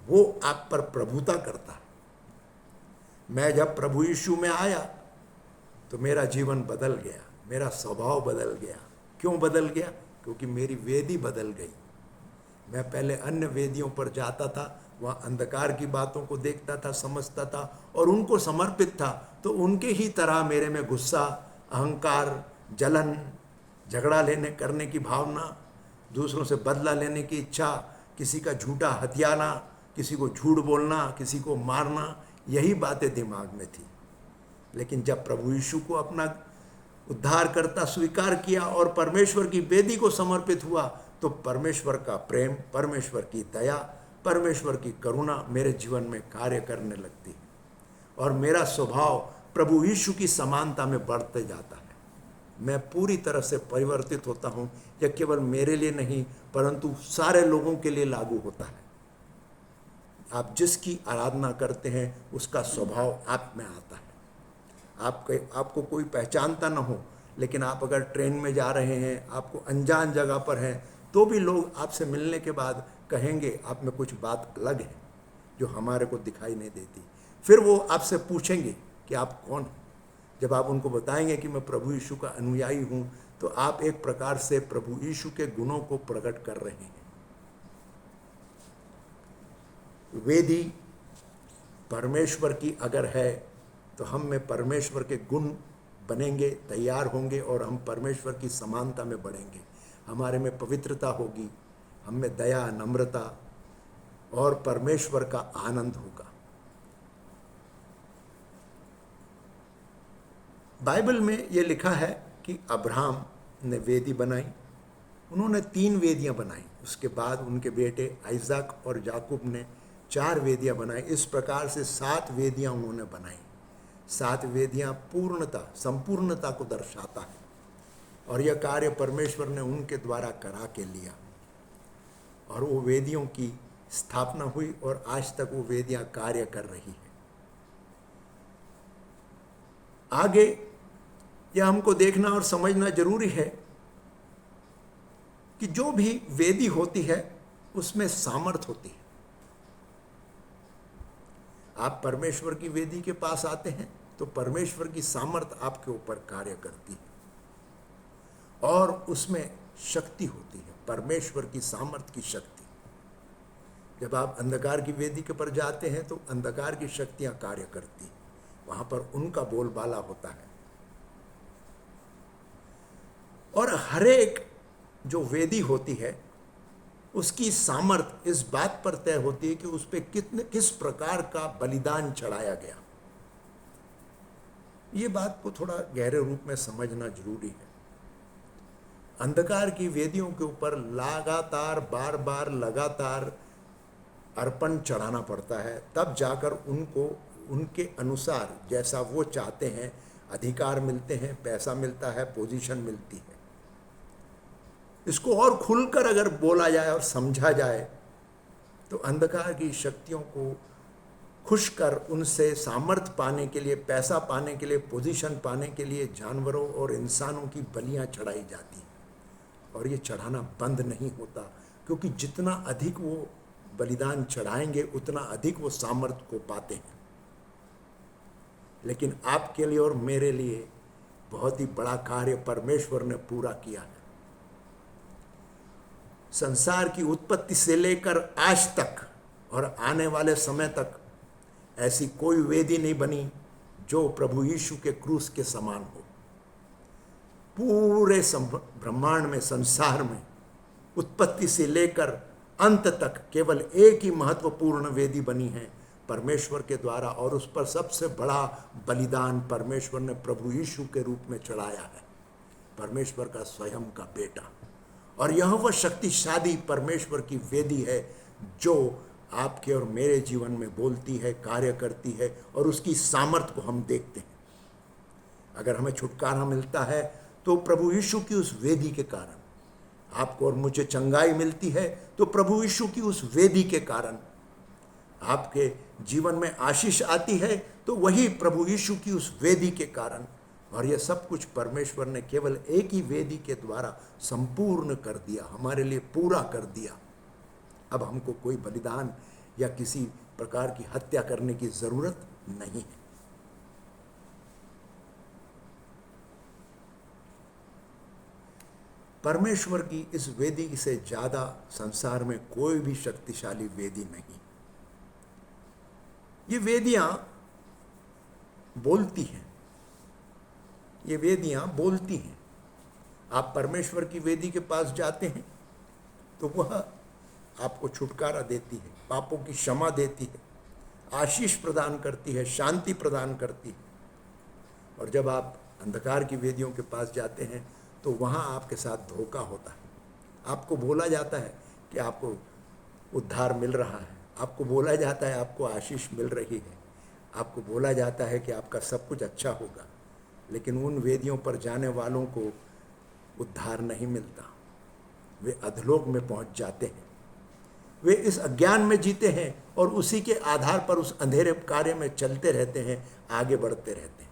वो आप पर प्रभुता करता है। मैं जब प्रभु यीशु में आया तो मेरा जीवन बदल गया, मेरा स्वभाव बदल गया। क्यों बदल गया? क्योंकि मेरी वेदी बदल गई। मैं पहले अन्य वेदियों पर जाता था, वहाँ अंधकार की बातों को देखता था, समझता था और उनको समर्पित था, तो उनके ही तरह मेरे में गुस्सा, अहंकार, जलन, झगड़ा करने की भावना, दूसरों से बदला लेने की इच्छा, किसी का झूठा हथियाना, किसी को झूठ बोलना, किसी को मारना, यही बातें दिमाग में थी। लेकिन जब प्रभु यीशु को अपना उद्धारकर्ता स्वीकार किया और परमेश्वर की वेदी को समर्पित हुआ, तो परमेश्वर का प्रेम, परमेश्वर की दया, परमेश्वर की करुणा मेरे जीवन में कार्य करने लगती है और मेरा स्वभाव प्रभु यीशु की समानता में बढ़ते जाता है। मैं पूरी तरह से परिवर्तित होता हूँ। यह केवल मेरे लिए नहीं परंतु सारे लोगों के लिए लागू होता है। आप जिसकी आराधना करते हैं उसका स्वभाव आप में आता है। आपको कोई पहचानता ना हो, लेकिन आप अगर ट्रेन में जा रहे हैं, आपको अनजान जगह पर हैं, तो भी लोग आपसे मिलने के बाद कहेंगे आप में कुछ बात अलग है जो हमारे को दिखाई नहीं देती। फिर वो आपसे पूछेंगे कि आप कौन हो। जब आप उनको बताएंगे कि मैं प्रभु यीशु का अनुयायी हूँ, तो आप एक प्रकार से प्रभु यीशु के गुणों को प्रकट कर रहे हैं। वेदी परमेश्वर की अगर है तो हम में परमेश्वर के गुण बनेंगे, तैयार होंगे और हम परमेश्वर की समानता में बढ़ेंगे। हमारे में पवित्रता होगी, हम में दया, नम्रता और परमेश्वर का आनंद होगा। बाइबल में ये लिखा है कि अब्राहम ने वेदी बनाई। उन्होंने 3 वेदियां बनाई। उसके बाद उनके बेटे आइजक और याकूब ने 4 वेदियां बनाई। इस प्रकार से 7 वेदियां उन्होंने बनाई। 7 वेदियां पूर्णता, संपूर्णता को दर्शाता है और यह कार्य परमेश्वर ने उनके द्वारा करा के लिया और वो वेदियों की स्थापना हुई और आज तक वो वेदियां कार्य कर रही है। आगे यह हमको देखना और समझना जरूरी है कि जो भी वेदी होती है उसमें सामर्थ होती है। आप परमेश्वर की वेदी के पास आते हैं तो परमेश्वर की सामर्थ आपके ऊपर कार्य करती है और उसमें शक्ति होती है, परमेश्वर की सामर्थ की शक्ति। जब आप अंधकार की वेदी के पर जाते हैं तो अंधकार की शक्तियां कार्य करती हैं, वहां पर उनका बोलबाला होता है। और हर एक जो वेदी होती है उसकी सामर्थ इस बात पर तय होती है कि उस पर किस प्रकार का बलिदान चढ़ाया गया। ये बात को थोड़ा गहरे रूप में समझना जरूरी है। अंधकार की वेदियों के ऊपर लगातार बार बार लगातार अर्पण चढ़ाना पड़ता है, तब जाकर उनको उनके अनुसार जैसा वो चाहते हैं अधिकार मिलते हैं, पैसा मिलता है, पोजीशन मिलती है। इसको और खुलकर अगर बोला जाए और समझा जाए तो अंधकार की शक्तियों को खुश कर उनसे सामर्थ्य पाने के लिए, पैसा पाने के लिए, पोजीशन पाने के लिए जानवरों और इंसानों की बलियां चढ़ाई जाती हैं। और ये चढ़ाना बंद नहीं होता, क्योंकि जितना अधिक वो बलिदान चढ़ाएंगे उतना अधिक वो सामर्थ्य को पाते हैं। लेकिन आपके लिए और मेरे लिए बहुत ही बड़ा कार्य परमेश्वर ने पूरा किया है। संसार की उत्पत्ति से लेकर आज तक और आने वाले समय तक ऐसी कोई वेदी नहीं बनी जो प्रभु यीशु के क्रूस के समान हो। पूरे ब्रह्मांड में, संसार में उत्पत्ति से लेकर अंत तक केवल एक ही महत्वपूर्ण वेदी बनी है परमेश्वर के द्वारा, और उस पर सबसे बड़ा बलिदान परमेश्वर ने प्रभु यीशु के रूप में चढ़ाया है, परमेश्वर का स्वयं का बेटा। और यह वह शक्तिशाली परमेश्वर की वेदी है जो आपके और मेरे जीवन में बोलती है, कार्य करती है, और उसकी सामर्थ्य को हम देखते हैं। अगर हमें छुटकारा मिलता है तो प्रभु यीशु की उस वेदी के कारण, आपको और मुझे चंगाई मिलती है तो प्रभु यीशु की उस वेदी के कारण, आपके जीवन में आशीष आती है तो वही प्रभु यीशु की उस वेदी के कारण। और यह सब कुछ परमेश्वर ने केवल एक ही वेदी के द्वारा संपूर्ण कर दिया, हमारे लिए पूरा कर दिया। अब हमको कोई बलिदान या किसी प्रकार की हत्या करने की जरूरत नहीं है। परमेश्वर की इस वेदी से ज्यादा संसार में कोई भी शक्तिशाली वेदी नहीं। ये वेदियां बोलती हैं, ये वेदियां बोलती हैं। आप परमेश्वर की वेदी के पास जाते हैं तो वह आपको छुटकारा देती है, पापों की क्षमा देती है, आशीष प्रदान करती है, शांति प्रदान करती है। और जब आप अंधकार की वेदियों के पास जाते हैं तो वहाँ आपके साथ धोखा होता है। आपको बोला जाता है कि आपको उद्धार मिल रहा है, आपको बोला जाता है आपको आशीष मिल रही है, आपको बोला जाता है कि आपका सब कुछ अच्छा होगा, लेकिन उन वेदियों पर जाने वालों को उद्धार नहीं मिलता। वे अधलोक में पहुंच जाते हैं। वे इस अज्ञान में जीते हैं और उसी के आधार पर उस अंधेरे कार्य में चलते रहते हैं, आगे बढ़ते रहते हैं।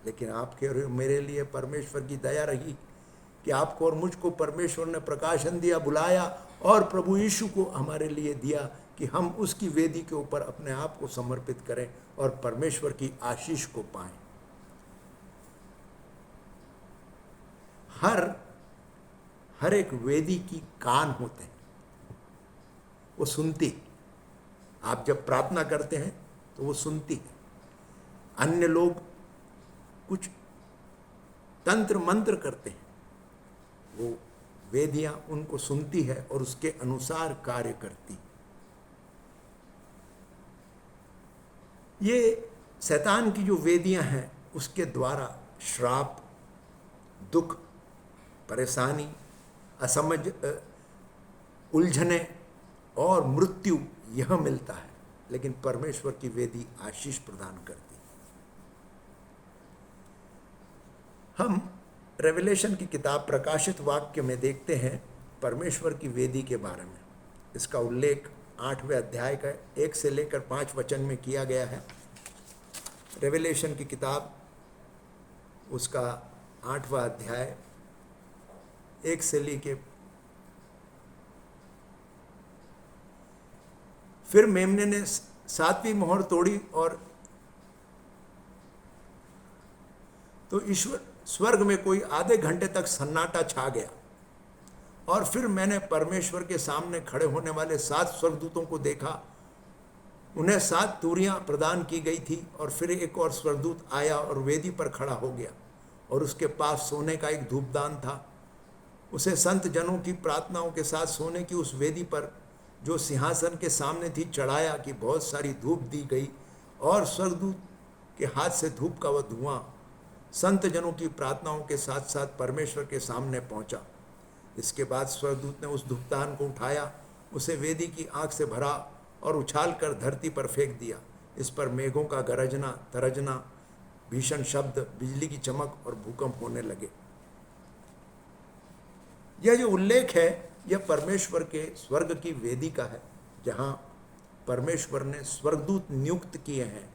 लेकिन आपके और मेरे लिए परमेश्वर की दया रही कि आपको और मुझको परमेश्वर ने प्रकाशन दिया, बुलाया और प्रभु यीशु को हमारे लिए दिया कि हम उसकी वेदी के ऊपर अपने आप को समर्पित करें और परमेश्वर की आशीष को पाएं। हर एक वेदी की कान होते हैं, वो सुनती। आप जब प्रार्थना करते हैं तो वो सुनती है। अन्य लोग कुछ तंत्र मंत्र करते हैं, वो वेदियां उनको सुनती है और उसके अनुसार कार्य करती। ये शैतान की जो वेदियां हैं उसके द्वारा श्राप, दुख, परेशानी, असमझ, उलझने और मृत्यु यह मिलता है। लेकिन परमेश्वर की वेदी आशीष प्रदान करती। हम रेवलेशन की किताब प्रकाशित वाक्य में देखते हैं परमेश्वर की वेदी के बारे में। इसका उल्लेख 8वें अध्याय का 1 से लेकर 5 वचन में किया गया है। रेवलेशन की किताब उसका 8वां अध्याय 1 से लेके, फिर मेमने ने 7वीं मोहर तोड़ी और तो ईश्वर स्वर्ग में कोई आधे घंटे तक सन्नाटा छा गया। और फिर मैंने परमेश्वर के सामने खड़े होने वाले 7 स्वर्गदूतों को देखा। उन्हें 7 तूरियां प्रदान की गई थी। और फिर एक और स्वर्गदूत आया और वेदी पर खड़ा हो गया और उसके पास सोने का एक धूपदान था उसे संत जनों की प्रार्थनाओं के साथ सोने की उस वेदी पर जो सिंहासन के सामने थी चढ़ाया कि बहुत सारी धूप दी गई और स्वर्गदूत के हाथ से धूप का वह धुआं संत जनों की प्रार्थनाओं के साथ साथ परमेश्वर के सामने पहुंचा। इसके बाद स्वर्गदूत ने उस धूपदान को उठाया, उसे वेदी की आग से भरा और उछाल कर धरती पर फेंक दिया। इस पर मेघों का गरजना तरजना, भीषण शब्द, बिजली की चमक और भूकंप होने लगे। यह जो उल्लेख है यह परमेश्वर के स्वर्ग की वेदी का है, जहां परमेश्वर ने स्वर्गदूत नियुक्त किए हैं।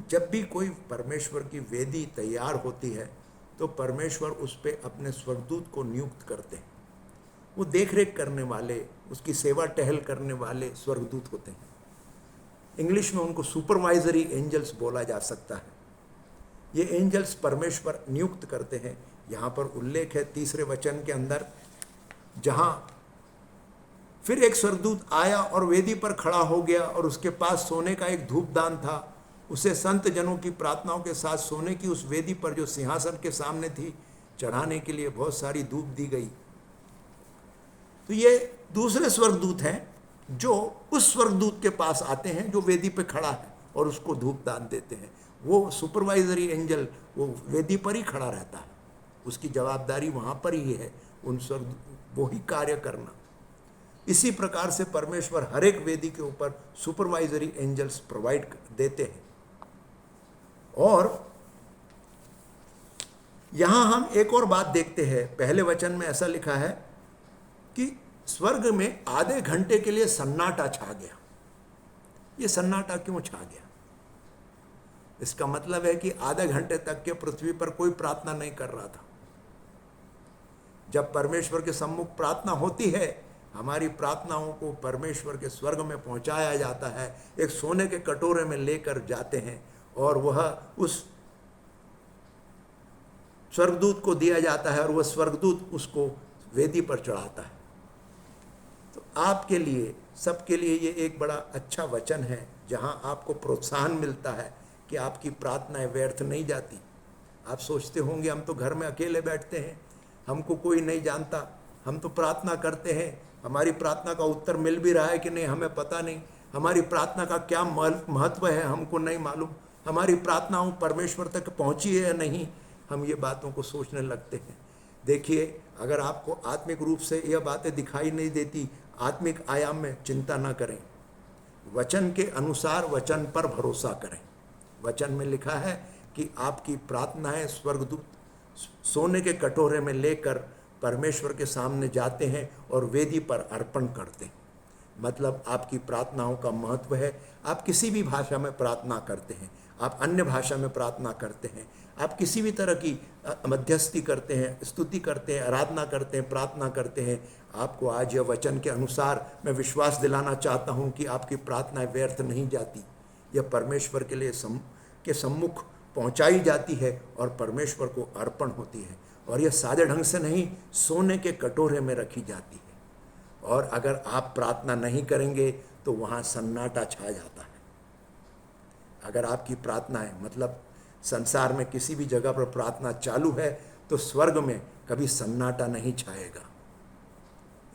जब भी कोई परमेश्वर की वेदी तैयार होती है तो परमेश्वर उस पर अपने स्वर्गदूत को नियुक्त करते हैं। वो देखरेख करने वाले, उसकी सेवा टहल करने वाले स्वर्गदूत होते हैं। इंग्लिश में उनको सुपरवाइजरी एंजल्स बोला जा सकता है। ये एंजल्स परमेश्वर नियुक्त करते हैं। यहाँ पर उल्लेख है 3 वचन के अंदर, जहाँ फिर एक स्वर्गदूत आया और वेदी पर खड़ा हो गया और उसके पास सोने का एक धूपदान था। उसे संत जनों की प्रार्थनाओं के साथ सोने की उस वेदी पर जो सिंहासन के सामने थी चढ़ाने के लिए बहुत सारी धूप दी गई। तो ये दूसरे स्वर्गदूत हैं जो उस स्वर्गदूत के पास आते हैं जो वेदी पे खड़ा है और उसको धूप दान देते हैं। वो सुपरवाइजरी एंजल वो वेदी पर ही खड़ा रहता है, उसकी जवाबदारी वहाँ पर ही है, उन स्वर्ग वो ही कार्य करना। इसी प्रकार से परमेश्वर हर एक वेदी के ऊपर सुपरवाइजरी एंजल्स प्रोवाइड देते हैं। और यहाँ हम एक और बात देखते हैं, पहले वचन में ऐसा लिखा है कि स्वर्ग में आधे घंटे के लिए सन्नाटा छा गया। ये सन्नाटा क्यों छा गया? इसका मतलब है कि आधे घंटे तक के पृथ्वी पर कोई प्रार्थना नहीं कर रहा था। जब परमेश्वर के सम्मुख प्रार्थना होती है, हमारी प्रार्थनाओं को परमेश्वर के स्वर्ग में पहुंचाया जाता है, एक सोने के कटोरे में लेकर जाते हैं और वह उस स्वर्गदूत को दिया जाता है और वह स्वर्गदूत उसको वेदी पर चढ़ाता है। तो आपके लिए, सबके लिए ये एक बड़ा अच्छा वचन है, जहां आपको प्रोत्साहन मिलता है कि आपकी प्रार्थनाएं व्यर्थ नहीं जाती। आप सोचते होंगे हम तो घर में अकेले बैठते हैं, हमको कोई नहीं जानता, हम तो प्रार्थना करते हैं, हमारी प्रार्थना का उत्तर मिल भी रहा है कि नहीं हमें पता नहीं, हमारी प्रार्थना का क्या महत्व है हमको नहीं मालूम, हमारी प्रार्थनाओं परमेश्वर तक पहुंची है या नहीं, हम ये बातों को सोचने लगते हैं। देखिए, अगर आपको आत्मिक रूप से यह बातें दिखाई नहीं देती, आत्मिक आयाम में चिंता ना करें, वचन के अनुसार वचन पर भरोसा करें। वचन में लिखा है कि आपकी प्रार्थनाएं स्वर्गदूत सोने के कटोरे में लेकर परमेश्वर के सामने जाते हैं और वेदी पर अर्पण करते हैं। मतलब आपकी प्रार्थनाओं का महत्व है। आप किसी भी भाषा में प्रार्थना करते हैं, आप अन्य भाषा में प्रार्थना करते हैं, आप किसी भी तरह की मध्यस्थी करते हैं, स्तुति करते हैं, आराधना करते हैं, प्रार्थना करते हैं, आपको आज यह वचन के अनुसार मैं विश्वास दिलाना चाहता हूं कि आपकी प्रार्थनाएं व्यर्थ नहीं जाती। यह परमेश्वर के लिए के सम्मुख पहुंचाई जाती है और परमेश्वर को अर्पण होती है। और यह सादे ढंग से नहीं, सोने के कटोरे में रखी जाती है। और अगर आप प्रार्थना नहीं करेंगे तो वहाँ सन्नाटा छा जाता है। अगर आपकी प्रार्थनाएं, मतलब संसार में किसी भी जगह पर प्रार्थना चालू है तो स्वर्ग में कभी सन्नाटा नहीं छाएगा।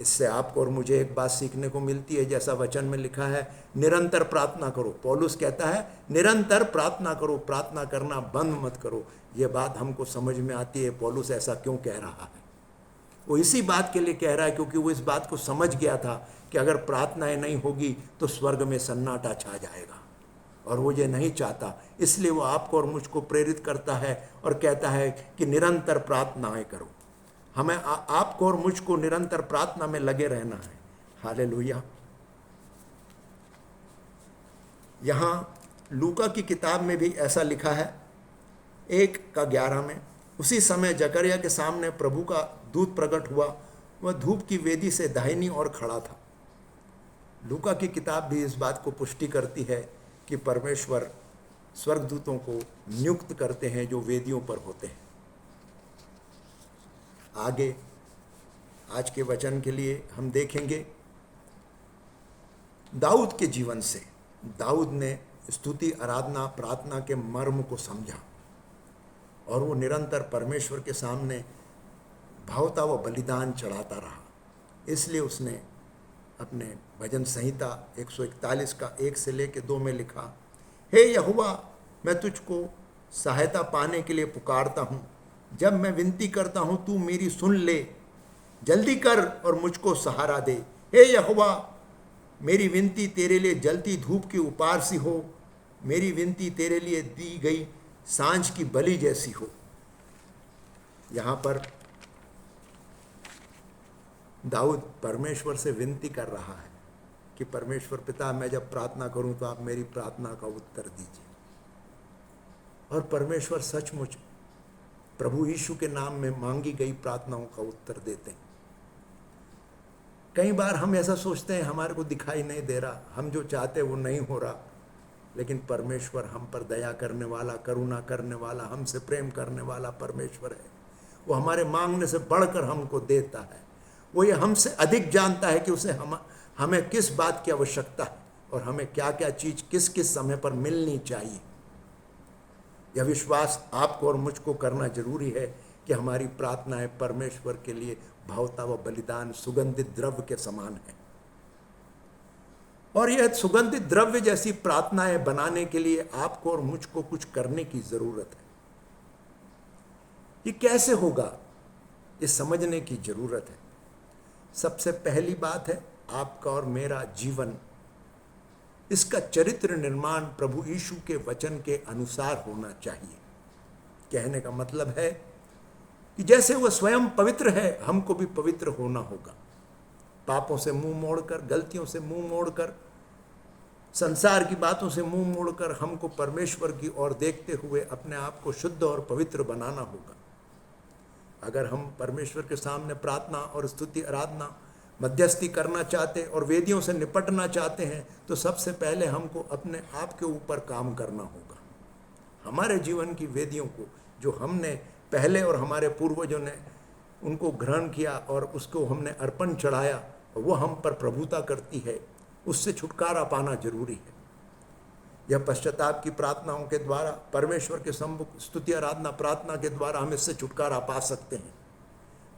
इससे आपको और मुझे एक बात सीखने को मिलती है, जैसा वचन में लिखा है, निरंतर प्रार्थना करो। पौलुस कहता है निरंतर प्रार्थना करो, प्रार्थना करना बंद मत करो। ये बात हमको समझ में आती है पौलुस ऐसा क्यों कह रहा है। वो इसी बात के लिए कह रहा है क्योंकि वो इस बात को समझ गया था कि अगर प्रार्थनाएं नहीं होगी तो स्वर्ग में सन्नाटा छा जाएगा, और वो ये नहीं चाहता। इसलिए वो आपको और मुझको प्रेरित करता है और कहता है कि निरंतर प्रार्थनाएं करो। हमें आपको और मुझको निरंतर प्रार्थना में लगे रहना है। हालेलुया। यहाँ लूका की किताब में भी ऐसा लिखा है 1:11 में, उसी समय जकरिया के सामने प्रभु का दूत प्रकट हुआ, वह धूप की वेदी से दाहिनी ओर खड़ा था। लूका की किताब भी इस बात को पुष्टि करती है कि परमेश्वर स्वर्गदूतों को नियुक्त करते हैं जो वेदियों पर होते हैं। आगे आज के वचन के लिए हम देखेंगे दाऊद के जीवन से। दाऊद ने स्तुति, आराधना, प्रार्थना के मर्म को समझा और वो निरंतर परमेश्वर के सामने भावता व बलिदान चढ़ाता रहा। इसलिए उसने अपने भजन संहिता 141 का 1 से लेकर 2 में लिखा, हे यहोवा, मैं तुझको सहायता पाने के लिए पुकारता हूँ। जब मैं विनती करता हूँ तू मेरी सुन ले, जल्दी कर और मुझको सहारा दे। हे यहोवा, मेरी विनती तेरे लिए जलती धूप की उपार सी हो, मेरी विनती तेरे लिए दी गई सांझ की बलि जैसी हो। यहाँ पर दाऊद परमेश्वर से विनती कर रहा है कि परमेश्वर पिता, मैं जब प्रार्थना करूं तो आप मेरी प्रार्थना का उत्तर दीजिए। और परमेश्वर सचमुच प्रभु यीशु के नाम में मांगी गई प्रार्थनाओं का उत्तर देते हैं। कई बार हम ऐसा सोचते हैं हमारे को दिखाई नहीं दे रहा, हम जो चाहते वो नहीं हो रहा, लेकिन परमेश्वर हम पर दया करने वाला, करुणा करने वाला, हमसे प्रेम करने वाला परमेश्वर है। वो हमारे मांगने से बढ़कर हमको देता है। वो ये हमसे अधिक जानता है कि उसे हमें किस बात की आवश्यकता है और हमें क्या क्या चीज़ किस किस समय पर मिलनी चाहिए। यह विश्वास आपको और मुझको करना जरूरी है कि हमारी प्रार्थनाएं परमेश्वर के लिए भावता व बलिदान, सुगंधित द्रव्य के समान है। और यह सुगंधित द्रव्य जैसी प्रार्थनाएं बनाने के लिए आपको और मुझको कुछ करने की जरूरत है। ये कैसे होगा, ये समझने की जरूरत है। सबसे पहली बात है, आपका और मेरा जीवन, इसका चरित्र निर्माण प्रभु यीशु के वचन के अनुसार होना चाहिए। कहने का मतलब है कि जैसे वह स्वयं पवित्र है, हमको भी पवित्र होना होगा। पापों से मुंह मोड़कर, गलतियों से मुंह मोड़कर, संसार की बातों से मुंह मोड़कर हमको परमेश्वर की ओर देखते हुए अपने आप को शुद्ध और पवित्र बनाना होगा। अगर हम परमेश्वर के सामने प्रार्थना और स्तुति, आराधना, मध्यस्थी करना चाहते और वेदियों से निपटना चाहते हैं, तो सबसे पहले हमको अपने आप के ऊपर काम करना होगा। हमारे जीवन की वेदियों को, जो हमने पहले और हमारे पूर्वजों ने उनको ग्रहण किया और उसको हमने अर्पण चढ़ाया, वो हम पर प्रभुता करती है, उससे छुटकारा पाना जरूरी है। यह पश्चाताप की प्रार्थनाओं के द्वारा, परमेश्वर के सम्मुख स्तुति, आराधना, प्रार्थना के द्वारा हम इससे छुटकारा पा सकते हैं।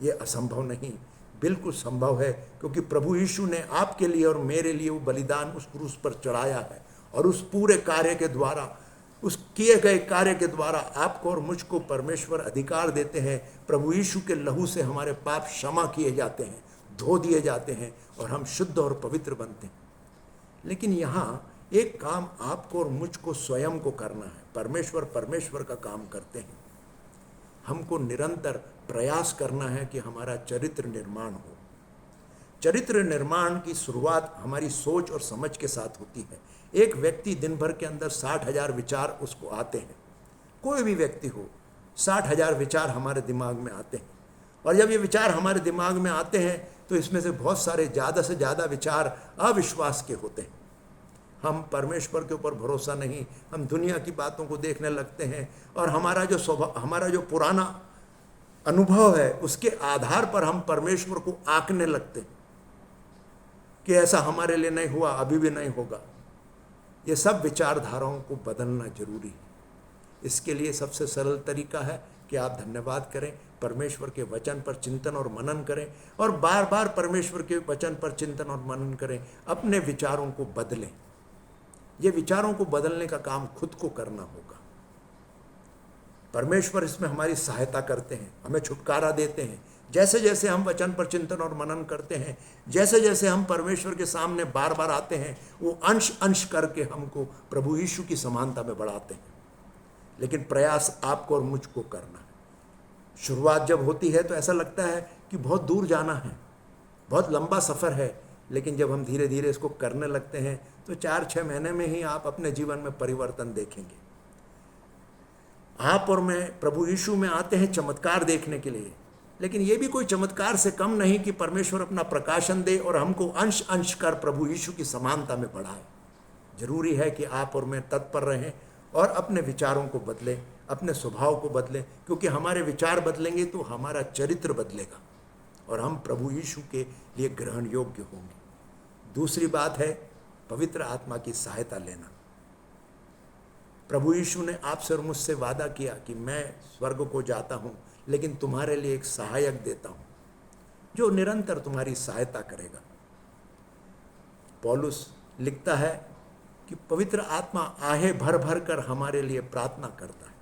ये असंभव नहीं, बिल्कुल संभव है, क्योंकि प्रभु यीशु ने आपके लिए और मेरे लिए वो बलिदान उस क्रूस पर चढ़ाया है। और उस पूरे कार्य के द्वारा, उस किए गए कार्य के द्वारा आपको और मुझको परमेश्वर अधिकार देते हैं। प्रभु यीशु के लहू से हमारे पाप क्षमा किए जाते हैं, धो दिए जाते हैं और हम शुद्ध और पवित्र बनते हैं। लेकिन यहाँ एक काम आपको और मुझको स्वयं को करना है। परमेश्वर का काम करते हैं, हमको निरंतर प्रयास करना है कि हमारा चरित्र निर्माण हो। चरित्र निर्माण की शुरुआत हमारी सोच और समझ के साथ होती है। एक व्यक्ति दिन भर के अंदर 60,000 विचार उसको आते हैं। कोई भी व्यक्ति हो, 60,000 विचार हमारे दिमाग में आते हैं। और जब ये विचार हमारे दिमाग में आते हैं तो इसमें से बहुत सारे, ज़्यादा से ज़्यादा विचार अविश्वास के होते हैं। हम परमेश्वर के ऊपर भरोसा नहीं, हम दुनिया की बातों को देखने लगते हैं और हमारा जो स्वभाव, हमारा जो पुराना अनुभव है, उसके आधार पर हम परमेश्वर को आंकने लगते हैं कि ऐसा हमारे लिए नहीं हुआ, अभी भी नहीं होगा। ये सब विचारधाराओं को बदलना जरूरी है। इसके लिए सबसे सरल तरीका है कि आप धन्यवाद करें, परमेश्वर के वचन पर चिंतन और मनन करें और बार बार परमेश्वर के वचन पर चिंतन और मनन करें, अपने विचारों को बदलें। ये विचारों को बदलने का काम खुद को करना होगा। परमेश्वर इसमें हमारी सहायता करते हैं, हमें छुटकारा देते हैं। जैसे जैसे हम वचन पर चिंतन और मनन करते हैं, जैसे जैसे हम परमेश्वर के सामने बार बार आते हैं, वो अंश अंश करके हमको प्रभु यीशु की समानता में बढ़ाते हैं। लेकिन प्रयास आपको और मुझको करना है। शुरुआत जब होती है तो ऐसा लगता है कि बहुत दूर जाना है, बहुत लंबा सफ़र है, लेकिन जब हम धीरे धीरे इसको करने लगते हैं तो 4-6 महीने में ही आप अपने जीवन में परिवर्तन देखेंगे। आप और मैं प्रभु यीशु में आते हैं चमत्कार देखने के लिए, लेकिन ये भी कोई चमत्कार से कम नहीं कि परमेश्वर अपना प्रकाशन दे और हमको अंश अंश कर प्रभु यीशु की समानता में बढ़ाए। जरूरी है कि आप और मैं तत्पर रहें और अपने विचारों को बदलें, अपने स्वभाव को बदलें, क्योंकि हमारे विचार बदलेंगे तो हमारा चरित्र बदलेगा और हम प्रभु यीशु के लिए ग्रहण योग्य होंगे। दूसरी बात है पवित्र आत्मा की सहायता लेना। प्रभु यीशु ने आपसे और मुझसे वादा किया कि मैं स्वर्ग को जाता हूँ, लेकिन तुम्हारे लिए एक सहायक देता हूं जो निरंतर तुम्हारी सहायता करेगा। पौलुस लिखता है कि पवित्र आत्मा आहे भर भर कर हमारे लिए प्रार्थना करता है।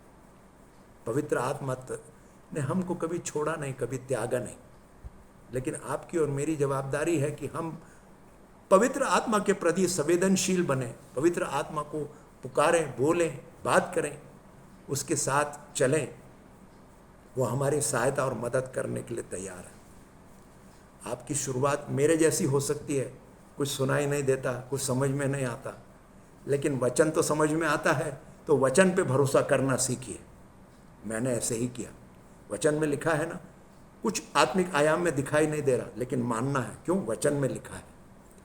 पवित्र आत्मा ने हमको कभी छोड़ा नहीं, कभी त्यागा नहीं, लेकिन आपकी और मेरी जवाबदारी है कि हम पवित्र आत्मा के प्रति संवेदनशील बने, पवित्र आत्मा को पुकारें, बोलें, बात करें, उसके साथ चलें। वो हमारी सहायता और मदद करने के लिए तैयार है। आपकी शुरुआत मेरे जैसी हो सकती है, कुछ सुनाई नहीं देता, कुछ समझ में नहीं आता, लेकिन वचन तो समझ में आता है, तो वचन पे भरोसा करना सीखिए। मैंने ऐसे ही किया। वचन में लिखा है ना, कुछ आत्मिक आयाम में दिखाई नहीं दे रहा, लेकिन मानना है। क्यों? वचन में लिखा है।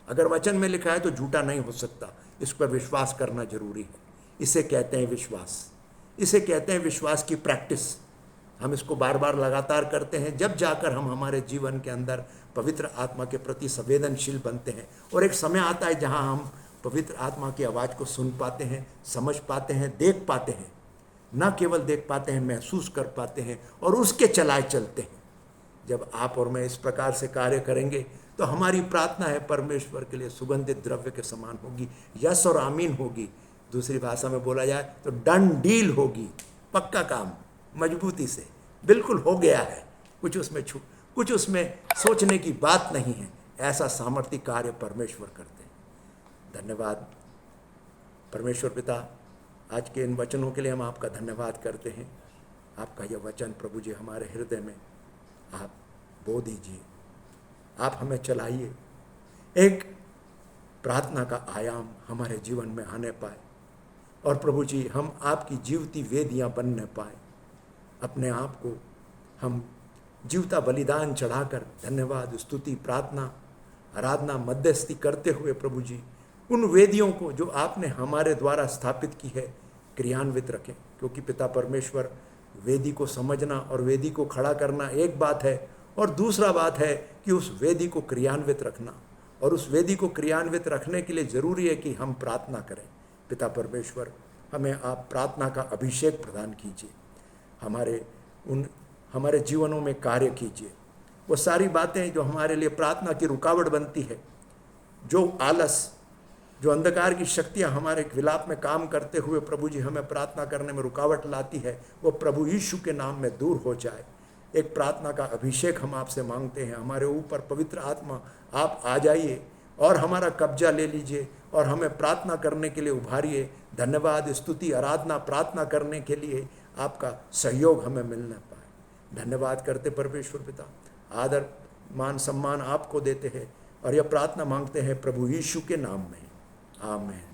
अगर वचन में लिखा है तो झूठा नहीं हो सकता, इस पर विश्वास करना जरूरी है। इसे कहते हैं विश्वास, इसे कहते हैं विश्वास की प्रैक्टिस। हम इसको बार बार लगातार करते हैं, जब जाकर हम हमारे जीवन के अंदर पवित्र आत्मा के प्रति संवेदनशील बनते हैं। और एक समय आता है जहां हम पवित्र आत्मा की आवाज़ को सुन पाते हैं, समझ पाते हैं, देख पाते हैं। न केवल देख पाते हैं, महसूस कर पाते हैं और उसके चलाए चलते हैं। जब आप और मैं इस प्रकार से कार्य करेंगे तो हमारी प्रार्थना है परमेश्वर के लिए सुगंधित द्रव्य के समान होगी, यस और आमीन होगी। दूसरी भाषा में बोला जाए तो डन डील होगी, पक्का काम, मजबूती से, बिल्कुल हो गया है, कुछ उसमें सोचने की बात नहीं है। ऐसा सामर्थ्य कार्य परमेश्वर करते हैं। धन्यवाद परमेश्वर पिता, आज के इन वचनों के लिए हम आपका धन्यवाद करते हैं। आपका यह वचन प्रभु जी हमारे हृदय में आप बो दीजिए, आप हमें चलाइए, एक प्रार्थना का आयाम हमारे जीवन में आने पाए और प्रभु जी हम आपकी जीवती वेदियां बनने पाए। अपने आप को हम जीवता बलिदान चढ़ाकर धन्यवाद, स्तुति, प्रार्थना, आराधना, मध्यस्थी करते हुए प्रभु जी उन वेदियों को जो आपने हमारे द्वारा स्थापित की है क्रियान्वित रखें। क्योंकि पिता परमेश्वर, वेदी को समझना और वेदी को खड़ा करना एक बात है, और दूसरा बात है कि उस वेदी को क्रियान्वित रखना। और उस वेदी को क्रियान्वित रखने के लिए ज़रूरी है कि हम प्रार्थना करें। पिता परमेश्वर, हमें आप प्रार्थना का अभिषेक प्रदान कीजिए, हमारे जीवनों में कार्य कीजिए। वो सारी बातें जो हमारे लिए प्रार्थना की रुकावट बनती है, जो आलस, जो अंधकार की शक्तियाँ हमारे विलाप में काम करते हुए प्रभु जी हमें प्रार्थना करने में रुकावट लाती है, वो प्रभु यीशु के नाम में दूर हो जाए। एक प्रार्थना का अभिषेक हम आपसे मांगते हैं। हमारे ऊपर पवित्र आत्मा आप आ जाइए और हमारा कब्जा ले लीजिए और हमें प्रार्थना करने के लिए उभारिए। धन्यवाद, स्तुति, आराधना, प्रार्थना करने के लिए आपका सहयोग हमें मिलना पाए। धन्यवाद करते परमेश्वर पिता, आदर, मान, सम्मान आपको देते हैं और यह प्रार्थना मांगते हैं प्रभु यीशु के नाम में, आमीन।